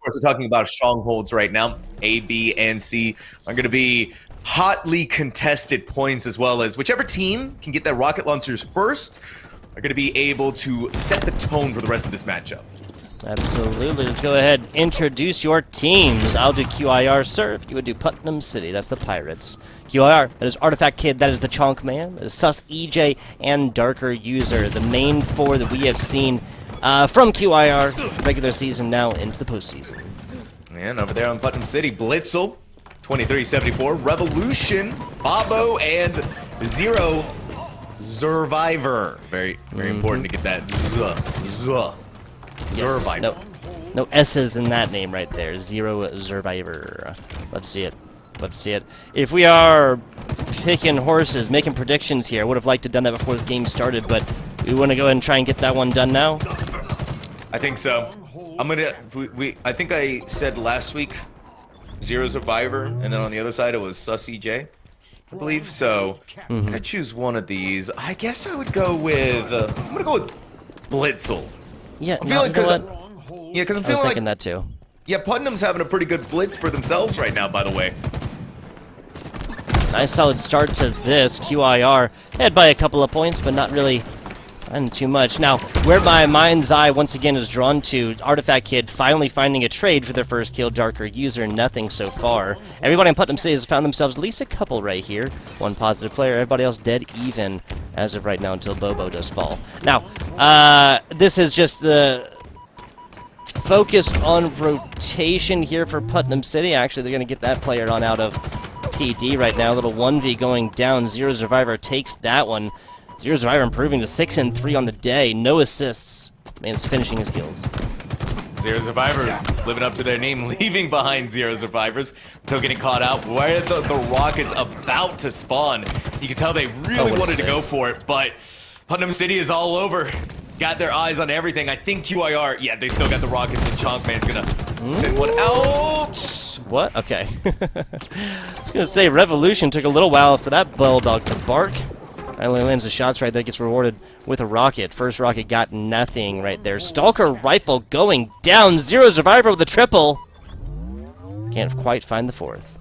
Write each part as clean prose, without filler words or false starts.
course, we're talking about strongholds right now. A, B, and C are going to be hotly contested points, as well as whichever team can get their rocket launchers first are going to be able to set the tone for the rest of this matchup. Absolutely. Let's go ahead. Introduce your teams. I'll do QIR Surf. You would do Putnam City. That's the Pirates. QIR, that is Artifact Kid. That is the Chonk Man. That is Sus EJ and Darker User. The main four that we have seen from QIR regular season now into the postseason. And over there on Putnam City, Blitzel, 2374, Revolution, Bobo, and Zero Survivor. Very important to get that Survivor. No S's in that name right there. Zero Survivor. Love to see it. Love to see it. If we are picking horses, making predictions here, I would have liked to have done that before the game started, but we want to go ahead and try and get that one done now. I think so. I think I said last week Zero Survivor, and then on the other side it was Sus EJ, I believe. So I'm gonna choose one of these. I guess I would go with. I'm gonna go with Blitzel. Yeah, I'm feeling because I'm I was feeling thinking like that too. Yeah, Putnam's having a pretty good blitz for themselves right now. By the way. Nice solid start to this. QIR head by a couple of points, but not really too much. Now, where my mind's eye once again is drawn to, Artifact Kid finally finding a trade for their first kill. Darker User, nothing so far. Everybody in Putnam City has found themselves at least a couple right here. One positive player, everybody else dead even as of right now until Bobo does fall. Now, this is just the focus on rotation here for Putnam City. Actually, they're going to get that player on out of PD right now. A little 1v going down. Zero Survivor takes that one. Zero Survivor improving to 6 and 3 on the day. No assists. Man's finishing his kills. Zero Survivor living up to their name, leaving behind Zero Survivors until getting caught out. Where the Rockets about to spawn. You can tell they really wanted to go for it, but Putnam City is all over. Got their eyes on everything. I think QIR, yeah, they still got the Rockets, and Chonk Man's gonna send one out. What? Okay. I was gonna say, Revolution took a little while for that Bulldog to bark. Finally lands the shots right there, gets rewarded with a rocket. First rocket got nothing right there. Stalker Rifle going down. Zero Survivor with a triple. Can't quite find the fourth.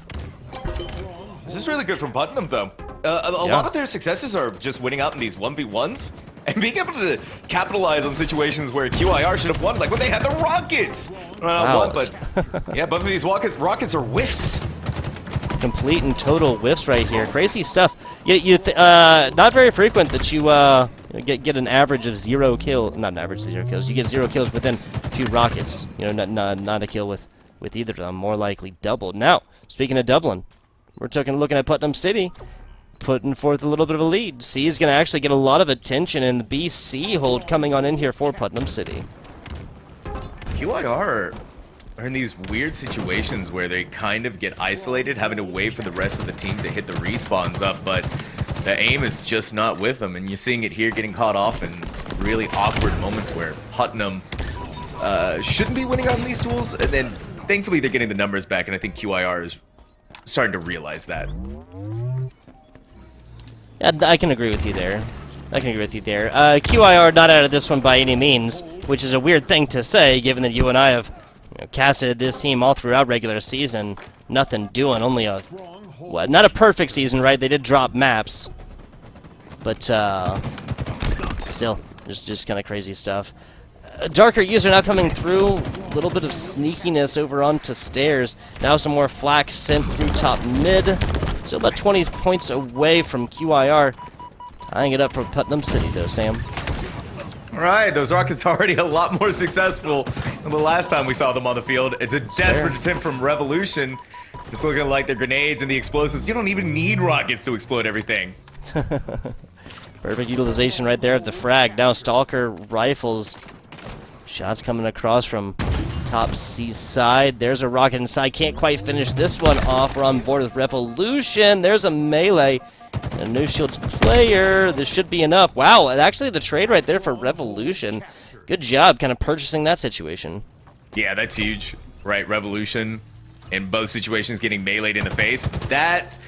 This is really good from Putnam, though. A lot of their successes are just winning out in these 1v1s and being able to capitalize on situations where QIR should have won, like when they had the Rockets. Wow. But yeah, both of these rockets are whiffs. Complete and total whiffs right here. Crazy stuff. Not very frequent that you get an average of 0 kills. Not an average 0 kills. You get 0 kills within 2 rockets. You know, not a kill with either of them. More likely doubled. Now, speaking of doubling, we're looking at Putnam City, putting forth a little bit of a lead. C is going to actually get a lot of attention, and the BC hold coming on in here for Putnam City. QIR are in these weird situations where they kind of get isolated, having to wait for the rest of the team to hit the respawns up, but the aim is just not with them, and you're seeing it here getting caught off in really awkward moments where Putnam shouldn't be winning on these tools, and then thankfully they're getting the numbers back, and I think QIR is starting to realize that. Yeah, I can agree with you there. QIR not out of this one by any means, which is a weird thing to say, given that you and I have casted this team all throughout regular season. Nothing doing, only not a perfect season, right? They did drop maps, but still, just kind of crazy stuff. Darker User now coming through, a little bit of sneakiness over onto stairs. Now some more flak sent through top mid. Still about 20 points away from QIR. Tying it up for Putnam City though, Sam. Alright, those Rockets are already a lot more successful than the last time we saw them on the field. It's a desperate attempt from Revolution. It's looking like the grenades and the explosives. You don't even need rockets to explode everything. Perfect utilization right there of the frag. Now Stalker Rifles. Shots coming across from top C side. There's a rocket inside. Can't quite finish this one off. We're on board with Revolution. There's a melee. A no shields player. This should be enough. Wow, actually the trade right there for Revolution. Good job kind of purchasing that situation. Yeah, that's huge. Right, Revolution in both situations getting meleeed in the face. That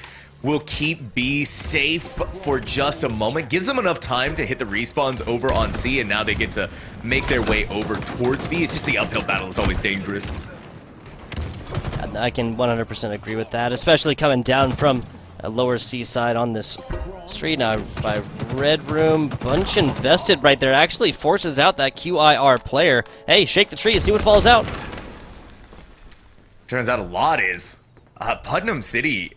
will keep B safe for just a moment. Gives them enough time to hit the respawns over on C, and now they get to make their way over towards B. It's just the uphill battle is always dangerous. I can 100% agree with that, especially coming down from a lower seaside on this street now by Red Room. Bunch invested right there. Actually forces out that QIR player. Hey, shake the tree, see what falls out. Turns out a lot is. Putnam City,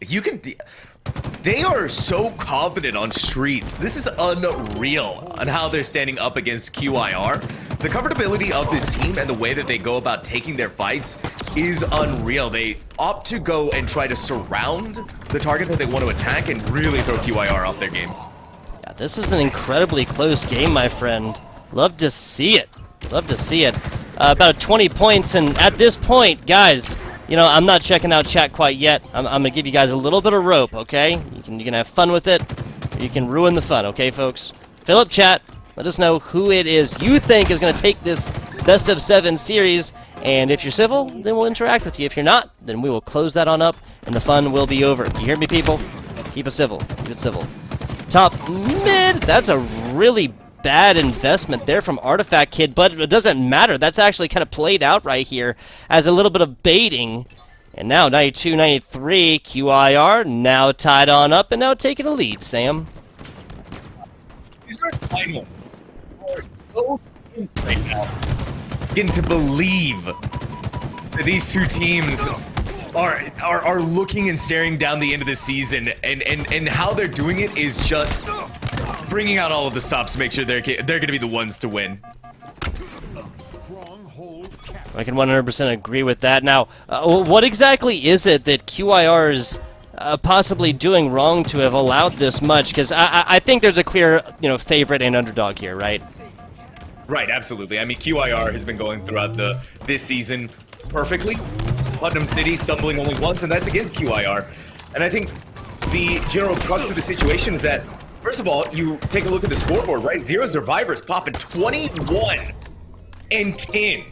they are so confident on streets. This is unreal on how they're standing up against QIR. The comfortability of this team and the way that they go about taking their fights is unreal. They opt to go and try to surround the target that they want to attack and really throw QIR off their game. Yeah, this is an incredibly close game, my friend. Love to see it. Love to see it. About 20 points, and at this point, guys, you know, I'm not checking out chat quite yet. I'm going to give you guys a little bit of rope, okay? You can have fun with it, or you can ruin the fun, okay, folks? Fill up chat. Let us know who it is you think is going to take this best of 7 series. And if you're civil, then we'll interact with you. If you're not, then we will close that on up, and the fun will be over. You hear me, people? Keep it civil. Keep it civil. Top mid. That's a really bad investment there from Artifact Kid, but it doesn't matter. That's actually kind of played out right here as a little bit of baiting. And now 92-93, QIR now tied on up and now taking a lead, Sam. These are final. So right now. Getting to believe that these two teams are looking and staring down the end of the season, and how they're doing it is just bringing out all of the stops to make sure they're going to be the ones to win. I can 100% agree with that. Now, what exactly is it that QIR is possibly doing wrong to have allowed this much? Because I think there's a clear, favorite and underdog here, right? Right, absolutely. I mean, QIR has been going throughout this season perfectly. Putnam City stumbling only once, and that's against QIR. And I think the general crux of the situation is that, first of all, you take a look at the scoreboard, right? 0 survivors popping 21 and 10.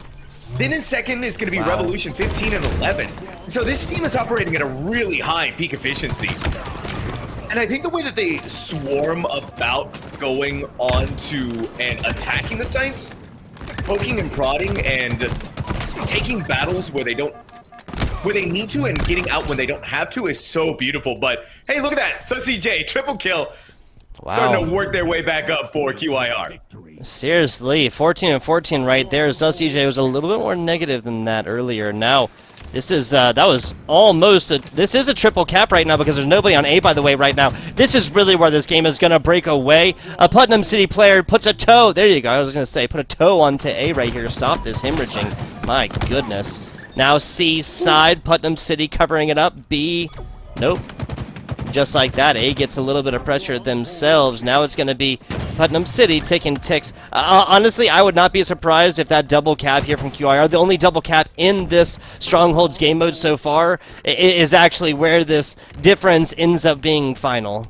Then in second is going to be Revolution 15 and 11. So this team is operating at a really high peak efficiency. And I think the way that they swarm about going on to and attacking the sites, poking and prodding and taking battles where they need to and getting out when they don't have to is so beautiful. But hey, look at that. SusEJ, triple kill. Wow. Starting to work their way back up for QIR. Seriously, 14 and 14 right there. SusEJ was a little bit more negative than that earlier. Now, this is, that was almost this is a triple cap right now because there's nobody on A, by the way, right now. This is really where this game is going to break away. A Putnam City player puts a toe. There you go. I was going to say, put a toe onto A right here to stop this hemorrhaging. My goodness. Now C side, Putnam City covering it up. B, nope. Just like that, A gets a little bit of pressure themselves. Now it's going to be Putnam City taking ticks. Honestly, I would not be surprised if that double cap here from QIR, the only double cap in this Strongholds game mode so far, is actually where this difference ends up being final.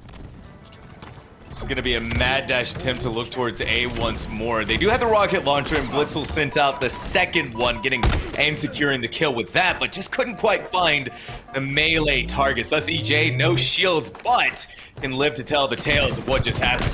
It's going to be a mad dash attempt to look towards A once more. They do have the rocket launcher, and Blitzel sent out the second one, getting and securing the kill with that, but just couldn't quite find the melee targets. SusEJ, no shields, but can live to tell the tales of what just happened.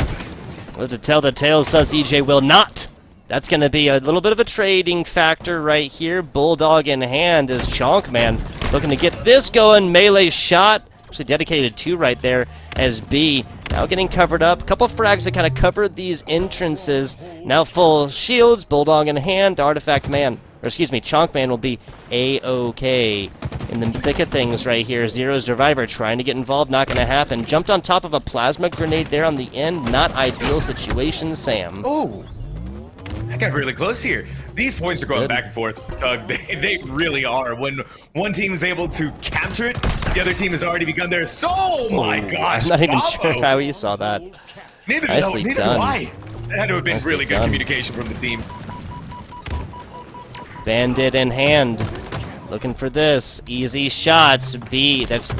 Live to tell the tales, SusEJ will not. That's going to be a little bit of a trading factor right here. Bulldog in hand is Chonkman looking to get this going. Melee shot, actually dedicated 2 right there as B. Now getting covered up. A couple frags that kind of covered these entrances. Now full shields. Bulldog in hand. Artifact Man, or excuse me, Chonkman will be A-OK. In the thick of things right here. 0 survivor trying to get involved. Not going to happen. Jumped on top of a plasma grenade there on the end. Not ideal situation, Sam. Oh, that got really close here. These points are going back and forth, Tug. They really are. When one team is able to capture it, the other team has already begun theirs. Oh my gosh! I'm not even sure how you saw that. Neither do I. That had to have been really good communication from the team. Bandit in hand. Looking for this. Easy shots. B, that's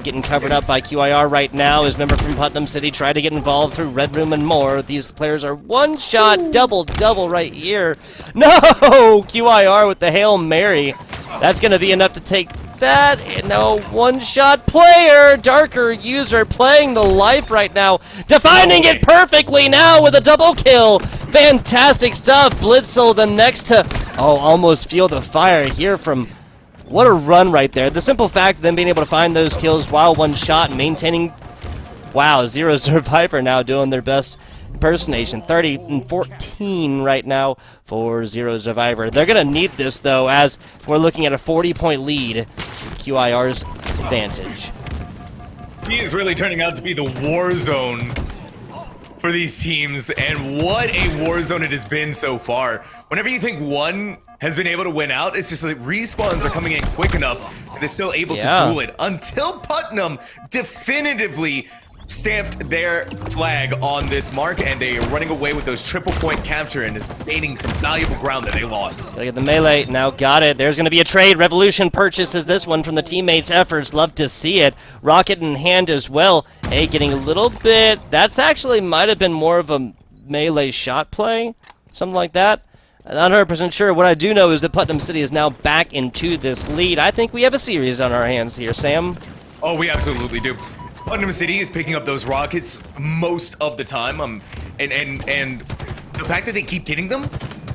getting covered up by QIR right now. His member from Putnam City tried to get involved through Red Room and more. These players are one shot, double right here. No! QIR with the Hail Mary. That's going to be enough to take that. And no, one-shot player. Darker user playing the life right now. Defining it perfectly now with a double kill. Fantastic stuff. Blitzel the next to... Oh, almost feel the fire here from... What a run right there. The simple fact of them being able to find those kills while one shot and maintaining... Wow, Zero Survivor now doing their best impersonation. 30-14 right now for Zero Survivor. They're going to need this, though, as we're looking at a 40-point lead. QIR's advantage. He is really turning out to be the war zone for these teams, and what a war zone it has been so far. Whenever you think one has been able to win out, it's just that respawns are coming in quick enough and they're still able to duel it until Putnam definitively stamped their flag on this mark, and they are running away with those triple point capture and is gaining some valuable ground that they lost. Gotta get the melee. Now got it. There's going to be a trade. Revolution purchases this one from the teammates' efforts. Love to see it. Rocket in hand as well. Hey, getting a little bit... That's actually might have been more of a melee shot play. Something like that. I'm not 100% sure. What I do know is that Putnam City is now back into this lead. I think we have a series on our hands here, Sam. Oh, we absolutely do. Putnam City is picking up those rockets most of the time, and the fact that they keep getting them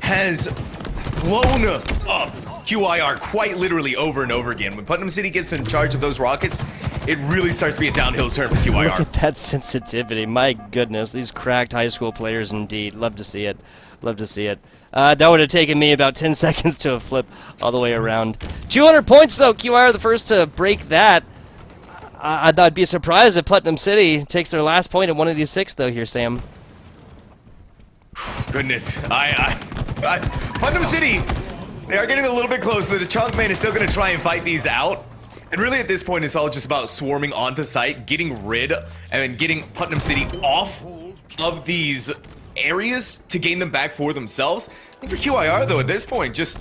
has blown up QIR quite literally over and over again. When Putnam City gets in charge of those rockets, it really starts to be a downhill turn for QIR. Look at that sensitivity. My goodness, these cracked high school players indeed. Love to see it. Love to see it. That would have taken me about 10 seconds to flip all the way around. 200 points, though. QIR the first to break that. I'd be surprised if Putnam City takes their last point at one of these 6, though, here, Sam. Goodness. Putnam City, they are getting a little bit closer. The Chunk Man is still going to try and fight these out. And really, at this point, it's all just about swarming onto site, getting rid and getting Putnam City off of these areas to gain them back for themselves. I think for QIR, though, at this point, just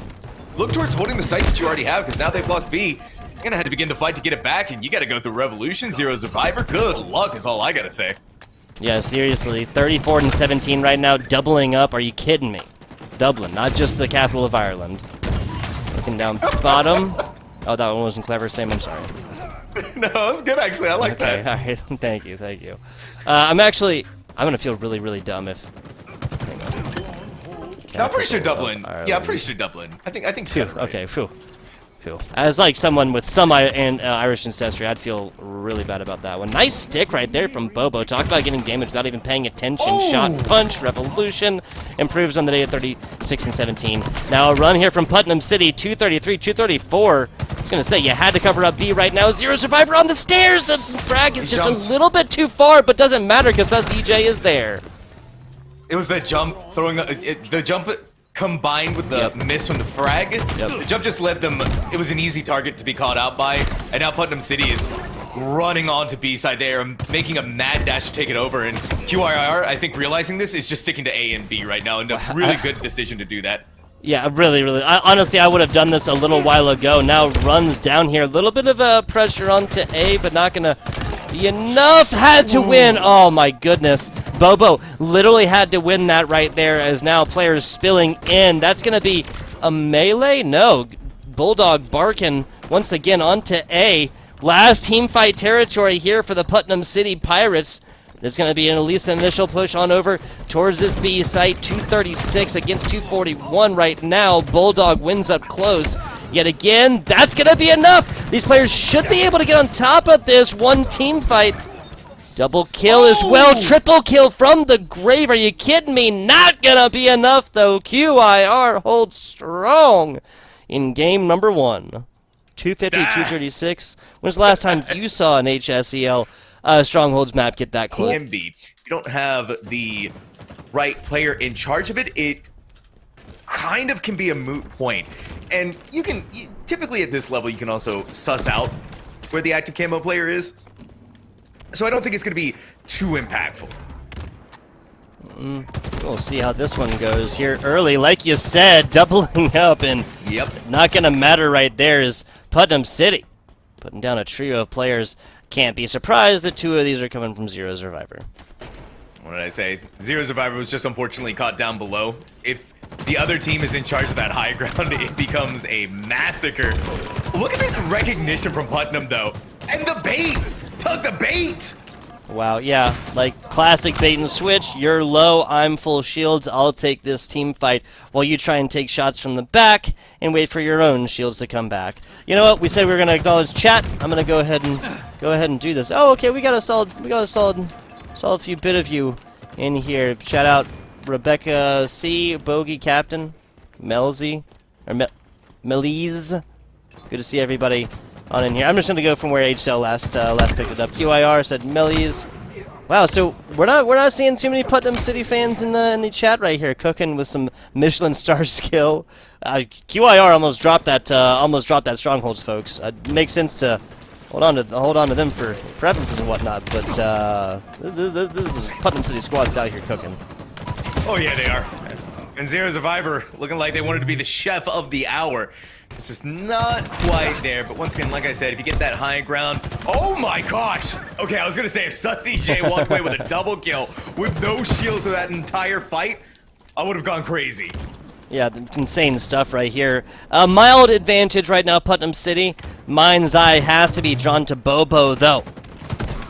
look towards holding the sites that you already have, because now they've lost B. You're gonna have to begin the fight to get it back, and you gotta go through Revolution. Zero Survivor. Good luck is all I gotta say. Yeah, seriously. 34-17 right now, doubling up. Are you kidding me? Dublin, not just the capital of Ireland. Looking down bottom. Oh, that one wasn't clever, Sam. I'm sorry. No, it was good, actually. I like that. All right. Thank you, thank you. I'm gonna feel really, really dumb if... No, I'm pretty sure Dublin. Yeah, I'm pretty sure Dublin. I think. Phew, okay, phew. As like someone with some Irish ancestry, I'd feel really bad about that one. Nice stick right there from Bobo. Talk about getting damage without even paying attention. Oh. Shot, punch, Revolution. Improves on the day at 36-17. Now a run here from Putnam City, 233, 234. I was going to say, you had to cover up B right now. Zero Survivor on the stairs. The frag is just a little bit too far, but doesn't matter because EJ is there. It was that jump, throwing the jump combined with the miss from the frag. The jump just led them, it was an easy target to be caught out by, and now Putnam City is running on to B side there, making a mad dash to take it over, and QIR, I think realizing this, is just sticking to A and B right now, and a really good decision to do that. Yeah, really. Honestly, I would have done this a little while ago. Now runs down here, a little bit of pressure onto A, but not gonna be enough. Had to win. Oh my goodness. Bobo literally had to win that right there, as now players spilling in. That's going to be a melee? No. Bulldog barking once again onto A. Last team fight territory here for the Putnam City Pirates. There's going to be at least an initial push on over towards this B site. 236 against 241 right now. Bulldog wins up close. Yet again, that's going to be enough. These players should be able to get on top of this one team fight. Double kill as well. Triple kill from the grave. Are you kidding me? Not gonna be enough, though. QIR holds strong in game number 1. 250, 236. When's the last time you saw an HSEL Strongholds map get that close? If you don't have the right player in charge of it, it kind of can be a moot point. And typically at this level, you can also suss out where the active camo player is. So I don't think it's going to be too impactful. We'll see how this one goes here early. Like you said, doubling up, and not going to matter right there is Putnam City. Putting down a trio of players. Can't be surprised that 2 of these are coming from Zero Survivor. What did I say? Zero Survivor was just unfortunately caught down below. If the other team is in charge of that high ground, it becomes a massacre. Look at this recognition from Putnam, though. And the bait! Tug the bait! Wow, yeah, like classic bait and switch. You're low, I'm full shields. I'll take this team fight while you try and take shots from the back and wait for your own shields to come back. You know what? We said we were gonna acknowledge chat. I'm gonna go ahead and do this. Oh, okay, we got a solid few bit of you in here. Shout out Rebecca C, Bogey Captain, Melzy, or Melise. Good to see everybody on in here. I'm just gonna go from where HSEL last picked it up. QIR said Melise. Wow, so we're not seeing too many Putnam City fans in the chat right here, cooking with some Michelin star skill. QIR almost dropped that strongholds, folks. It makes sense to hold on to them for preferences and whatnot, but this is Putnam City squads out here cooking. Oh yeah, they are. And Zero Survivor looking like they wanted to be the chef of the hour. It's just not quite there, but once again, like I said, if you get that high ground... Oh my gosh! Okay, I was gonna say, if Sus EJ walked away with a double kill with no shields for that entire fight, I would have gone crazy. Yeah, insane stuff right here. A mild advantage right now, Putnam City. Mind's eye has to be drawn to Bobo, though.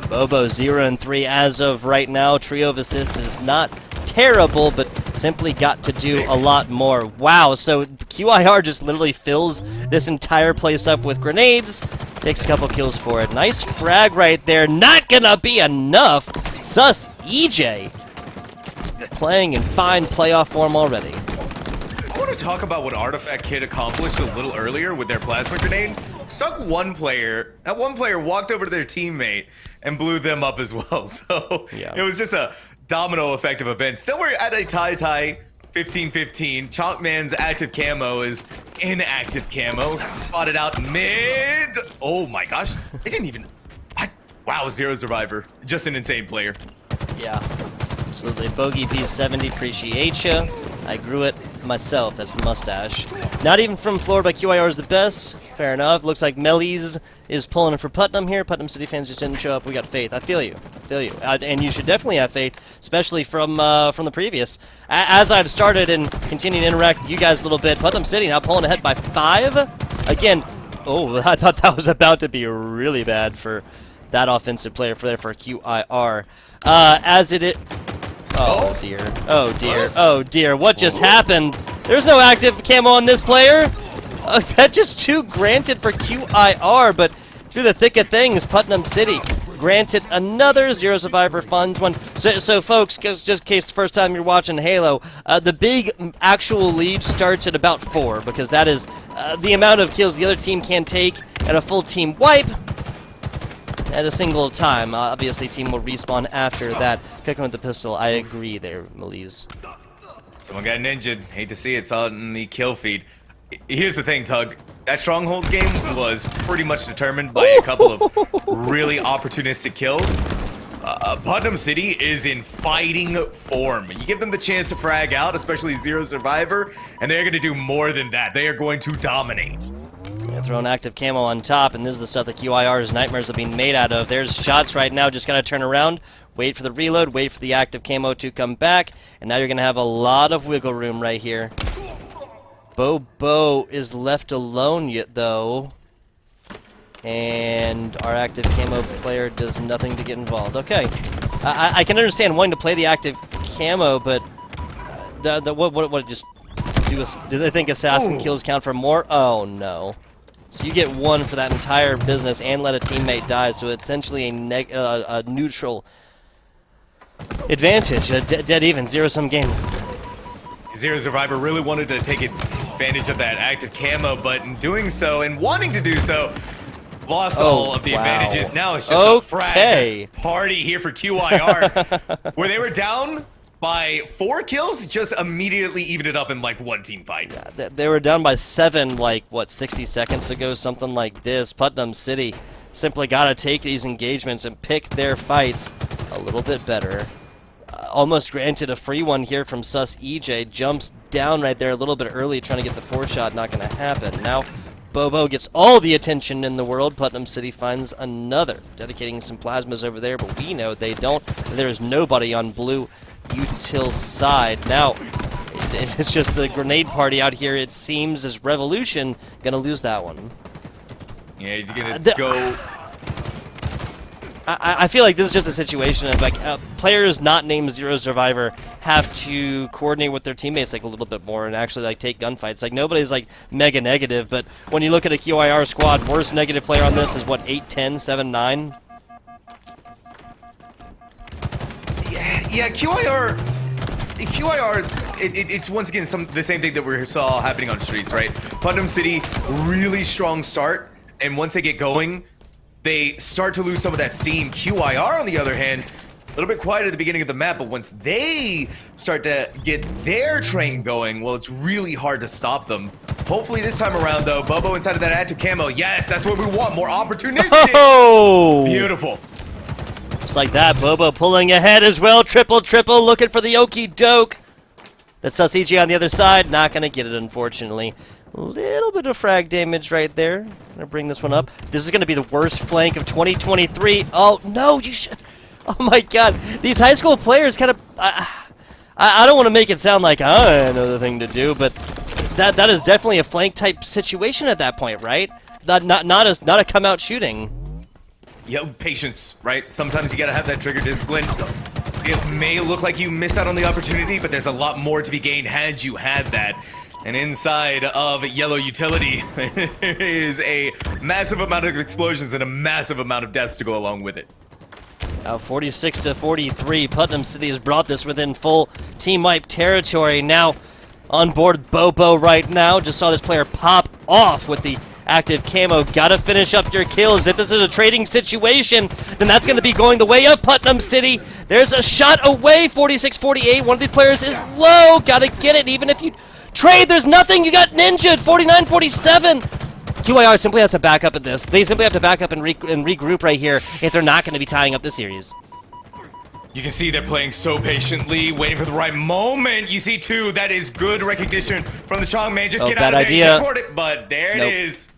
Bobo 0-3 as of right now. Trio of assists is not terrible, but simply got to do a lot more. Wow, so QIR just literally fills this entire place up with grenades. Takes a couple kills for it. Nice frag right there. Not gonna be enough. Sus EJ playing in fine playoff form already. I want to talk about what Artifact Kid accomplished a little earlier with their plasma grenade. Stuck one player. That one player walked over to their teammate and blew them up as well. So yeah. It was just a domino effect of events. Still, we're at a tie 15-15. Chalkman's active camo is inactive camo. Spotted out mid. Oh my gosh. They didn't even... Wow, Zero Survivor. Just an insane player. Yeah. Absolutely. Bogey B70, appreciate ya. I grew it myself. That's the mustache. Not even from Florida, but QIR is the best. Fair enough. Looks like Mellies is pulling it for Putnam here. Putnam City fans just didn't show up. We got faith. I feel you. I feel you. And you should definitely have faith, especially from the previous. As I've started and continued to interact with you guys a little bit, Putnam City now pulling ahead by 5. Again, oh, I thought that was about to be really bad for that offensive player for QIR. Oh dear. Oh dear. Oh dear. What just happened? There's no active camo on this player. That just 2 granted for QIR, but through the thick of things, Putnam City granted another Zero Survivor funds one. So folks, just in case the first time you're watching Halo, the big actual lead starts at about 4, because that is the amount of kills the other team can take at a full team wipe at a single time. Obviously, team will respawn after that. Cooking with the pistol, I agree there, Melise. Someone got ninja'd. Hate to see it. Saw it in the kill feed. Here's the thing, Tug. That Strongholds game was pretty much determined by a couple of really opportunistic kills. Putnam City is in fighting form. You give them the chance to frag out, especially Zero Survivor, and they're going to do more than that. They are going to dominate. Yeah, throw an active camo on top, and this is the stuff that QIR's nightmares are being made out of. There's shots right now, just gotta turn around, wait for the reload, wait for the active camo to come back, and now you're gonna have a lot of wiggle room right here. Bobo is left alone yet, though, and our active camo player does nothing to get involved. Okay, I can understand wanting to play the active camo, but what just do they think assassin kills count for more? Oh no. So you get 1 for that entire business and let a teammate die, so essentially a neutral advantage, a dead even, zero-sum game. Zero Survivor really wanted to take advantage of that active camo, but in doing so, and wanting to do so, lost all of the advantages. Now it's just a frag party here for QIR, where they were down by 4 kills, just immediately evened it up in like 1 team fight. Yeah, they were down by 7, like, what, 60 seconds ago, something like this. Putnam City simply gotta take these engagements and pick their fights a little bit better. Almost granted a free one here from Sus EJ. Jumps down right there a little bit early, trying to get the 4 shot, not gonna happen. Now, Bobo gets all the attention in the world. Putnam City finds another, dedicating some plasmas over there, but we know they don't. There's nobody on blue util side. Now, it's just the grenade party out here. It seems as Revolution gonna lose that one. Yeah, you're gonna go. I feel like this is just a situation of like players not named Zero Survivor have to coordinate with their teammates like a little bit more and actually like take gunfights. Like nobody's like mega negative, but when you look at a QIR squad, worst negative player on this is what 8-10, 7-9. Yeah, QIR, it's once again the same thing that we saw happening on streets, right? Putnam City, really strong start, and once they get going, they start to lose some of that steam. QIR, on the other hand, a little bit quiet at the beginning of the map, but once they start to get their train going, well, it's really hard to stop them. Hopefully this time around, though, Bobo inside of that active camo. Yes, that's what we want, more opportunistic. Oh! Beautiful. Just like that, Bobo pulling ahead as well. Triple, looking for the okie doke. That's CG on the other side. Not going to get it, unfortunately. A little bit of frag damage right there. Gonna bring this one up. This is going to be the worst flank of 2023. Oh, no, you should... Oh, my God. These high school players kind of... I don't want to make it sound like I know the thing to do, but that is definitely a flank-type situation at that point, right? Not a come-out shooting. Yeah, patience, right? Sometimes you gotta have that trigger discipline. It may look like you miss out on the opportunity, but there's a lot more to be gained had you had that. And inside of Yellow Utility, there is a massive amount of explosions and a massive amount of deaths to go along with it. Now 46-43, Putnam City has brought this within full team wipe territory. Now on board Bobo right now. Just saw this player pop off with the active camo. Gotta finish up your kills. If this is a trading situation, then that's gonna be going the way of Putnam City. There's a shot away, 46-48. One of these players is low. Gotta get it, even if you trade, there's nothing. You got ninja'd, 49-47. QIR simply has to back up at this. They simply have to back up and regroup right here if they're not gonna be tying up the series. You can see they're playing so patiently, waiting for the right moment. You see, too, that is good recognition from the Chong man. Just get out of there, you can record it, but there it is.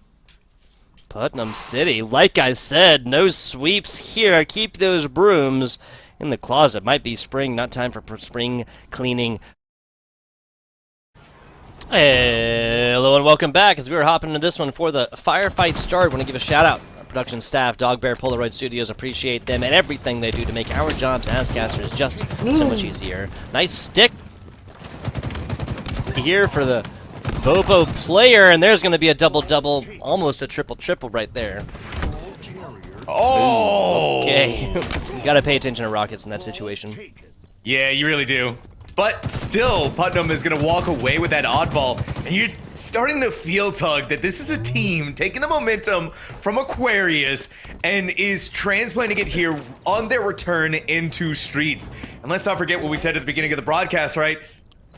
Putnam City, like I said, no sweeps here. Keep those brooms in the closet. Might be spring, not time for spring cleaning. Hello and welcome back. As we were hopping into this one for the firefight start, I want to give a shout out. Production staff, Dog Bear Polaroid Studios, appreciate them and everything they do to make our jobs as casters just so much easier. Nice stick here for the Bobo player, and there's going to be a double-double, almost a triple-triple right there. Oh! Okay, you got to pay attention to rockets in that situation. Yeah, you really do. But still, Putnam is going to walk away with that oddball. And you're starting to feel, Tug, that this is a team taking the momentum from Aquarius and is transplanting it here on their return into Streets. And let's not forget what we said at the beginning of the broadcast, right?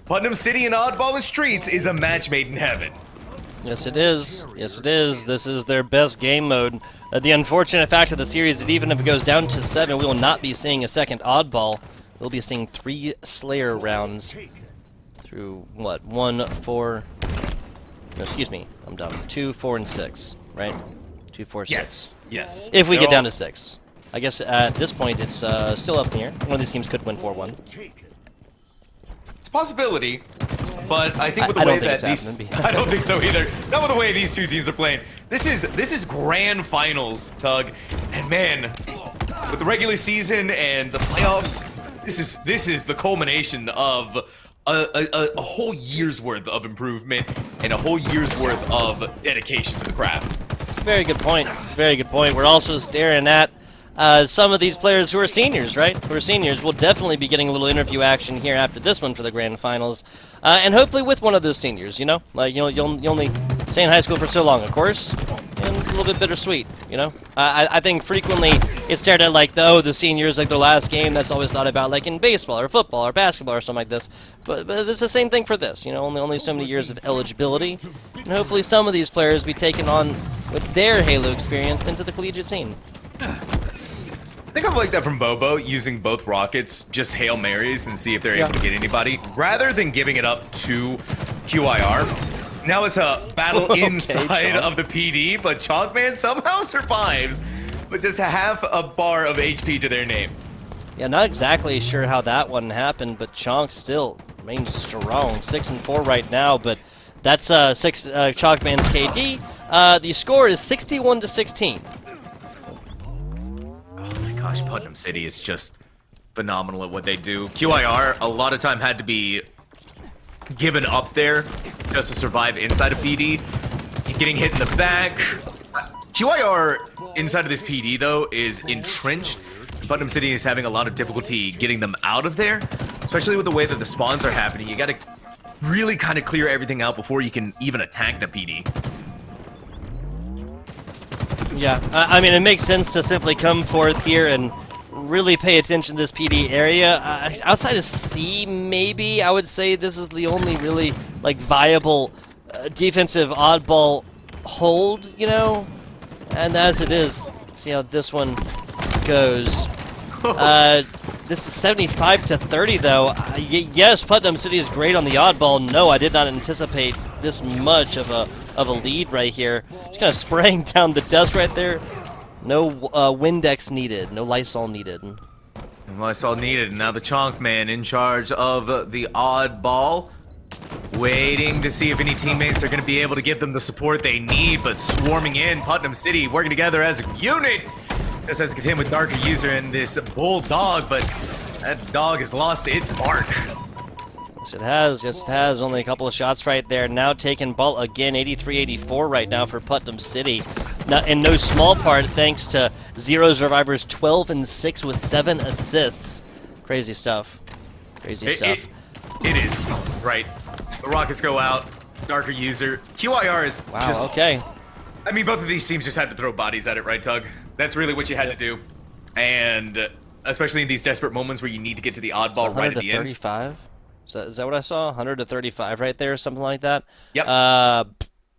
Putnam City and Oddball in Streets is a match made in heaven. Yes, it is. Yes, it is. This is their best game mode. The unfortunate fact of the series is that even if it goes down to 7, we will not be seeing a second Oddball. We'll be seeing 3 Slayer rounds through, what, 1, 4... No, excuse me, I'm dumb. 2, 4, and 6, right? 2, 4, 6. Yes, yes. If we get down to 6. I guess at this point it's still up in the air. One of these teams could win 4-1. It's a possibility, but I think with the way that these... I don't think so either. Not with the way these two teams are playing. This is grand finals, Tug. And man, with the regular season and the playoffs... This is the culmination of a whole year's worth of improvement and a whole year's worth of dedication to the craft. Very good point. Very good point. We're also staring at some of these players who are seniors, right? Who are seniors. We'll definitely be getting a little interview action here after this one for the grand finals, and hopefully with one of those seniors. You know, like you only stay in high school for so long, of course. And it's a little bit bittersweet, you know? I think frequently it's stared at like, the seniors, like their last game, that's always thought about like in baseball or football or basketball or something like this. But it's the same thing for this, you know, only so many years of eligibility. And hopefully some of these players be taken on with their Halo experience into the collegiate scene. I think I've liked that from Bobo, using both rockets, just Hail Marys and see if they're able to get anybody, rather than giving it up to QIR. Now it's a battle inside of the PD, but Chalkman somehow survives with just half a bar of HP to their name. Yeah, not exactly sure how that one happened, but Chonk still remains strong. 6-4 right now, but that's Chalkman's KD. The score is 61-16. Oh my god, gosh, Putnam City is just phenomenal at what they do. QIR, a lot of time had to be given up there just to survive inside of PD. Getting hit in the back. QIR inside of this PD, though, is entrenched. Putnam City is having a lot of difficulty getting them out of there, especially with the way that the spawns are happening. You gotta really kind of clear everything out before you can even attack the PD. Yeah, I mean, it makes sense to simply come forth here and really pay attention to this PD area. Outside of C, maybe, I would say this is the only really, like, viable defensive oddball hold, you know? And as it is, see how this one goes. This is 75 to 30, though. Yes, Putnam City is great on the oddball. No, I did not anticipate this much of a lead right here. Just kind of spraying down the desk right there. No Windex needed. No Lysol needed. Lysol needed. And now the Chonk Man in charge of the oddball. Waiting to see if any teammates are going to be able to give them the support they need, but swarming in, Putnam City working together as a unit. This has to contend with Darker User and this Bulldog, but that dog has lost its mark. Yes, it has. Yes, it has. Only a couple of shots right there. Now taking ball again, 83-84 right now for Putnam City. Now, in no small part thanks to Zero Survivors 12 and 6 with 7 assists. Crazy stuff. Crazy stuff. It is, right. The rockets go out. Darker User. QIR is just... okay. I mean, both of these teams just had to throw bodies at it, right, Tug? That's really what you had to do. And especially in these desperate moments where you need to get to the oddball right at the end. 135? Is that what I saw? 100 to 35 right there, something like that? Yep.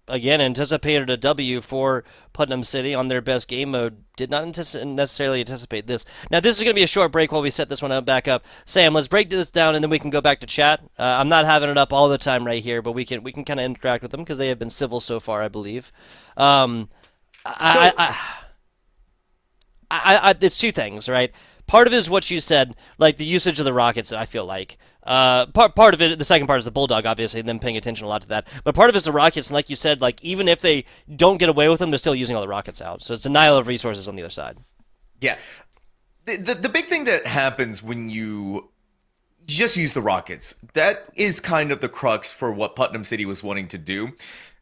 Again, anticipated a W for Putnam City on their best game mode. Did not necessarily anticipate this. Now, this is going to be a short break while we set this one back up. Sam, let's break this down, and then we can go back to chat. I'm not having it up all the time right here, but we can kind of interact with them because they have been civil so far, I believe. It's two things, right? Part of it is what you said, like the usage of the rockets, I feel like. Part of it, the second part is the Bulldog, obviously, and them paying attention a lot to that. But part of it is the rockets, and like you said, like even if they don't get away with them, they're still using all the rockets out. So it's denial of resources on the other side. Yeah. The big thing that happens when you just use the rockets, that is kind of the crux for what Putnam City was wanting to do.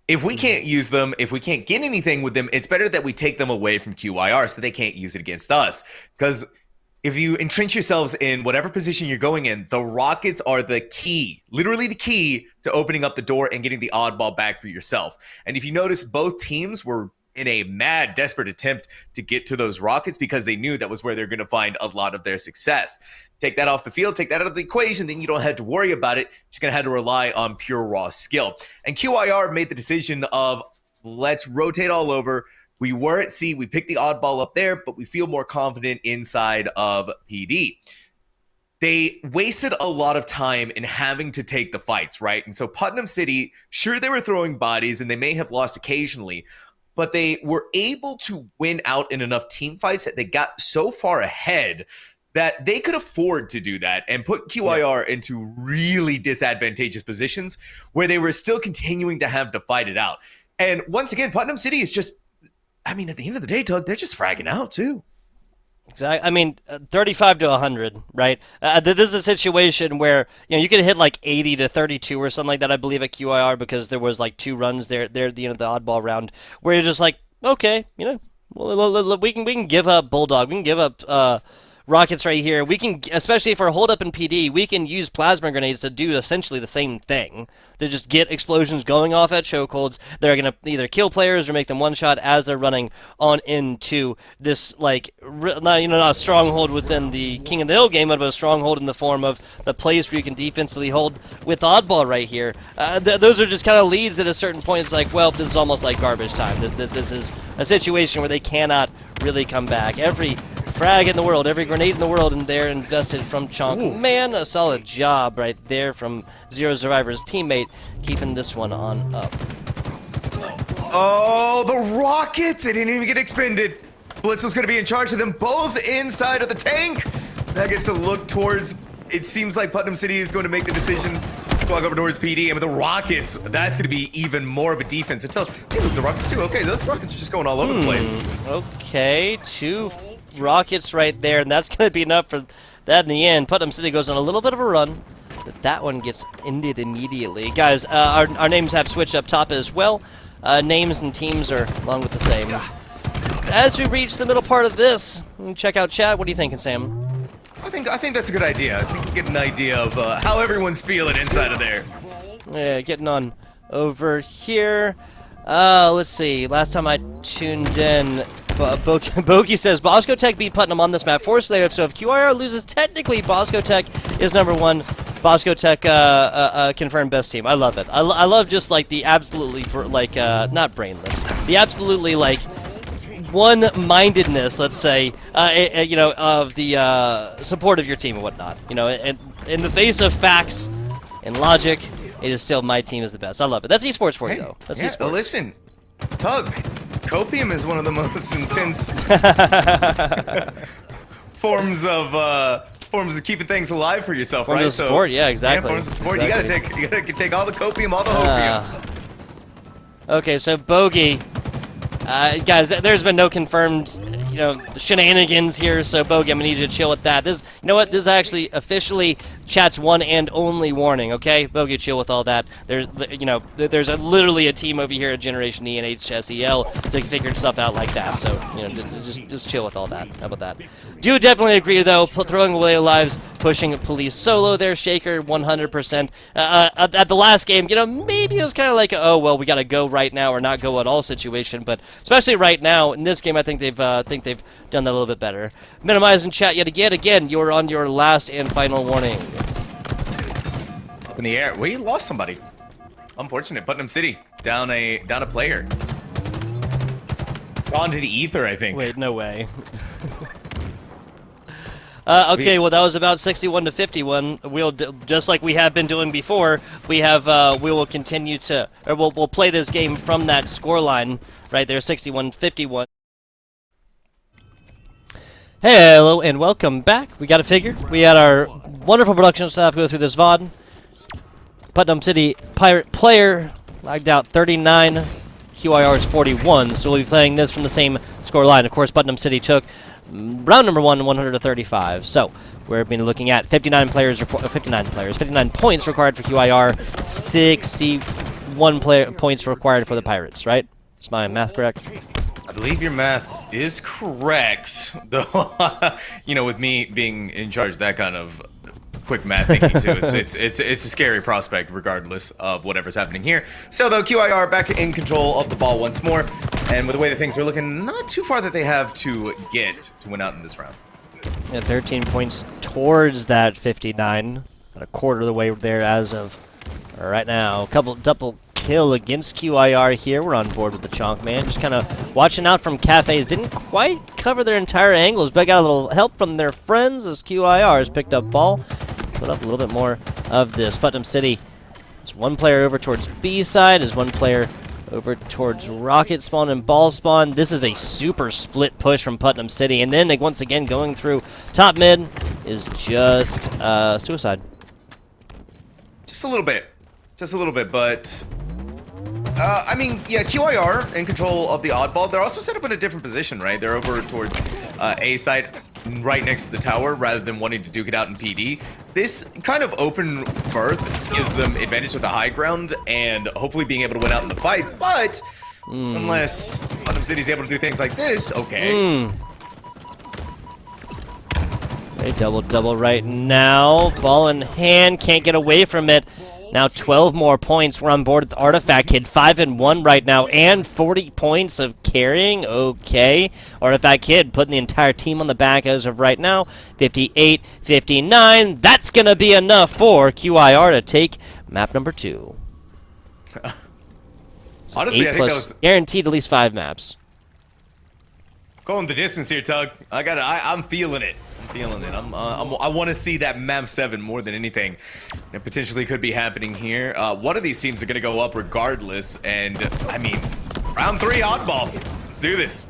If we can't use them, if we can't get anything with them, it's better that we take them away from QIR so they can't use it against us. Because if you entrench yourselves in whatever position you're going in, the rockets are the key, literally the key to opening up the door and getting the oddball back for yourself. And if you notice, both teams were in a mad, desperate attempt to get to those rockets because they knew that was where they're going to find a lot of their success. Take that off the field, take that out of the equation, then you don't have to worry about it. Just going to have to rely on pure raw skill. And QIR made the decision of, let's rotate all over. We were at C, we picked the oddball up there, but we feel more confident inside of PD. They wasted a lot of time in having to take the fights, right? And so Putnam City, sure, they were throwing bodies and they may have lost occasionally, but they were able to win out in enough team fights that they got so far ahead that they could afford to do that and put QIR into really disadvantageous positions where they were still continuing to have to fight it out. And once again, Putnam City is just, I mean, at the end of the day, Doug, they're just fragging out too. Exactly. I mean, 35 to 100, right? This is a situation where, you know, you could hit like 80 to 32 or something like that, I believe, at QIR because there was like 2 runs there, you know, the oddball round where you're just like, okay, you know, well, we can give up Bulldog, we can give up rockets right here. We can, especially if we're hold up in PD, we can use plasma grenades to do essentially the same thing. To just get explosions going off at chokeholds. They're going to either kill players or make them one shot as they're running on into this, like, not a stronghold within the King of the Hill game, but a stronghold in the form of the place where you can defensively hold with oddball right here. Those are just kind of leads at a certain point. It's like, well, this is almost like garbage time. This is a situation where they cannot really come back. Every frag in the world, every grenade in the world, and they're invested from Chonk. Ooh. Man, a solid job right there from Zero Survivor's teammate, keeping this one on up. Oh, the rockets! They didn't even get expended. Blitzel's going to be in charge of them both inside of the tank. That gets to look towards, it seems like Putnam City is going to make the decision to walk over towards PD, and with the Rockets, that's going to be even more of a defense. Until it was the Rockets too. Okay, those Rockets are just going all over the place. Okay, 2 Rockets right there, and that's going to be enough for that in the end. Putnam City goes on a little bit of a run, but that one gets ended immediately. Guys, our names have switched up top as well. Names and teams are along with the same. As we reach the middle part of this, check out chat. What are you thinking, Sam? I think that's a good idea. I think you get an idea of how everyone's feeling inside of there. Yeah, getting on over here. Let's see. Last time I tuned in, Bogey says Bosco Tech beat Putnam on this map. Force layer, so if QIR loses, technically Bosco Tech is #1. Bosco Tech confirmed best team. I love it. I love just like the absolutely not brainless, the absolutely like one-mindedness, let's say, you know, of the support of your team and whatnot. You know, and in the face of facts and logic, it is still my team is the best. I love it. That's esports for you, though. That's esports. Listen, Tug, copium is one of the most intense forms of keeping things alive for yourself, forms right? Of support, yeah, exactly. Yeah, forms of support. Exactly. You gotta take all the copium, all the hopium. Okay, so Bogey. Guys, there's been no confirmed, you know, shenanigans here, so Bogey, I'm gonna need you to chill with that. This, you know what? This is actually officially chat's one and only warning. Okay, Bogey, chill with all that. There's, you know, there's literally a team over here at Generation E and HSEL to figure stuff out like that. So, you know, just chill with all that. How about that? Do definitely agree though. Throwing away lives, pushing police solo there, Shaker 100%. At the last game, you know, maybe it was kind of like, oh well, we gotta go right now or not go at all situation, but especially right now in this game, I think they've done that a little bit better. Minimizing chat yet again. Again, you're on your last and final warning. Up in the air. We lost somebody. Unfortunate. Putnam City down a player. Onto the ether, I think. Wait, no way. Okay, well that was about 61 to 51. We'll just like we have been doing before. We will continue to, or we'll play this game from that scoreline right there, 61-51. Hello and welcome back. We got it figured. We had our wonderful production staff go through this VOD. Putnam City Pirate player lagged out 39. QIR's 41. So we'll be playing this from the same scoreline. Of course, Putnam City took round number 1, 100 to 35. So we're been looking at 59 points required for QIR, 61 points required for the Pirates. Right? Is my math correct? I believe your math is correct, though. You know, with me being in charge of that kind of quick math thinking too, it's a scary prospect regardless of whatever's happening here. So though, QIR back in control of the ball once more, and with the way that things are looking, not too far that they have to get to win out in this round. Yeah, 13 points towards that 59, about a quarter of the way there as of right now. Double kill against QIR here. We're on board with the Chonk Man. Just kind of watching out from Cafes. Didn't quite cover their entire angles, but got a little help from their friends as QIR has picked up ball. Put up a little bit more of this. Putnam City is one player over towards B side, is one player over towards Rocket Spawn and Ball Spawn. This is a super split push from Putnam City. And then like, once again going through top mid is just suicide. Just a little bit. Just a little bit, but I mean, yeah, QIR in control of the oddball. They're also set up in a different position, right? They're over towards A side, right next to the tower, rather than wanting to duke it out in PD. This kind of open berth gives them advantage with the high ground and hopefully being able to win out in the fights. But unless Putnam City's able to do things like this, okay. Okay, double right now. Ball in hand, can't get away from it. Now 12 more points. We're on board with the Artifact Kid. 5-1 right now, and 40 points of carrying. Okay. Artifact Kid putting the entire team on the back as of right now. 58-59. That's going to be enough for QIR to take map number 2. Honestly, I think that was guaranteed at least 5 maps. Going the distance here, Tug. I'm feeling it. Feeling it. I want to see that map 7 more than anything. It potentially could be happening here. One of these teams are going to go up regardless, and I mean, round 3 oddball. Let's do this.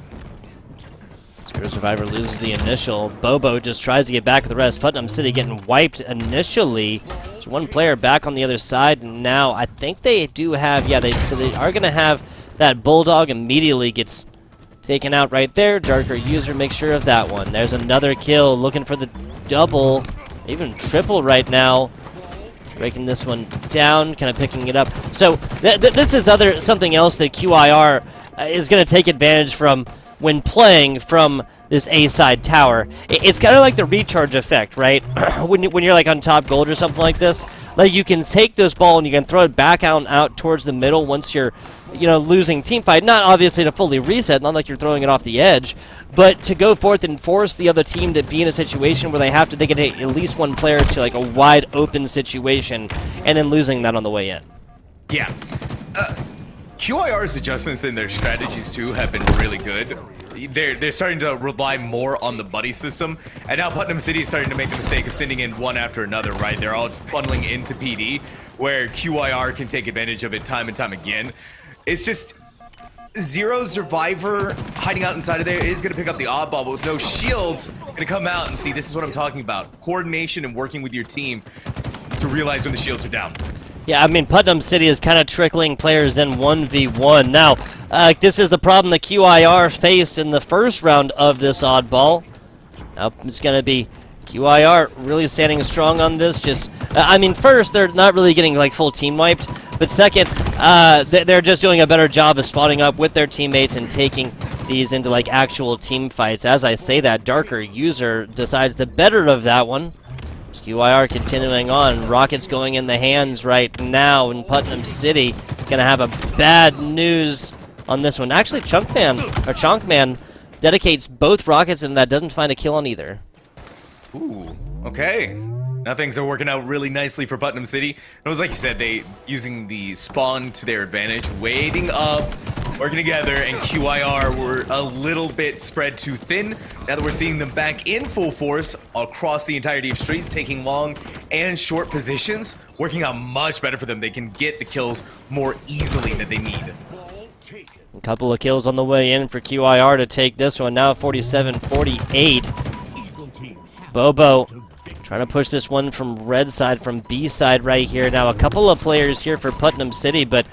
Zero Survivor loses the initial. Bobo just tries to get back with the rest. Putnam City getting wiped initially. It's So one player back on the other side, and now I think they do have, yeah, so they are going to have that Bulldog immediately gets taken out right there. Darker User makes sure of that one. There's another kill, looking for the double, even triple right now. Breaking this one down, kind of picking it up. So this is something else that QIR is going to take advantage from when playing from this A-side tower. It's kind of like the recharge effect, right? when you're like on top gold or something like this, like you can take this ball and you can throw it back out towards the middle once you're, you know, losing team fight. Not obviously to fully reset, not like you're throwing it off the edge, but to go forth and force the other team to be in a situation where they can take at least one player to like a wide open situation, and then losing that on the way in. Yeah. QIR's adjustments in their strategies too have been really good. They're starting to rely more on the buddy system, and now Putnam City is starting to make the mistake of sending in one after another, right? They're all funneling into PD, where QIR can take advantage of it time and time again. It's just Zero Survivor hiding out inside of there is going to pick up the oddball, but with no shields, going to come out and see, this is what I'm talking about. Coordination and working with your team to realize when the shields are down. Yeah, I mean, Putnam City is kind of trickling players in 1v1. Now, this is the problem that QIR faced in the first round of this oddball. Now, it's going to be QIR really standing strong on this. Just, I mean, first, they're not really getting, like, full team wiped. But second, they're just doing a better job of spotting up with their teammates and taking these into, like, actual team fights. As I say that, Darker User decides the better of that one. QIR continuing on. Rockets going in the hands right now in Putnam City. Gonna have a bad news on this one. Actually, Chonkman dedicates both rockets, and that doesn't find a kill on either. Ooh, okay. Now things are working out really nicely for Putnam City. It was like you said, they using the spawn to their advantage, waiting up, working together, and QIR were a little bit spread too thin. Now that we're seeing them back in full force across the entirety of streets, taking long and short positions, working out much better for them. They can get the kills more easily that they need. A couple of kills on the way in for QIR to take this one. Now 47-48. Bobo trying to push this one from red side, from B side right here. Now a couple of players here for Putnam City, but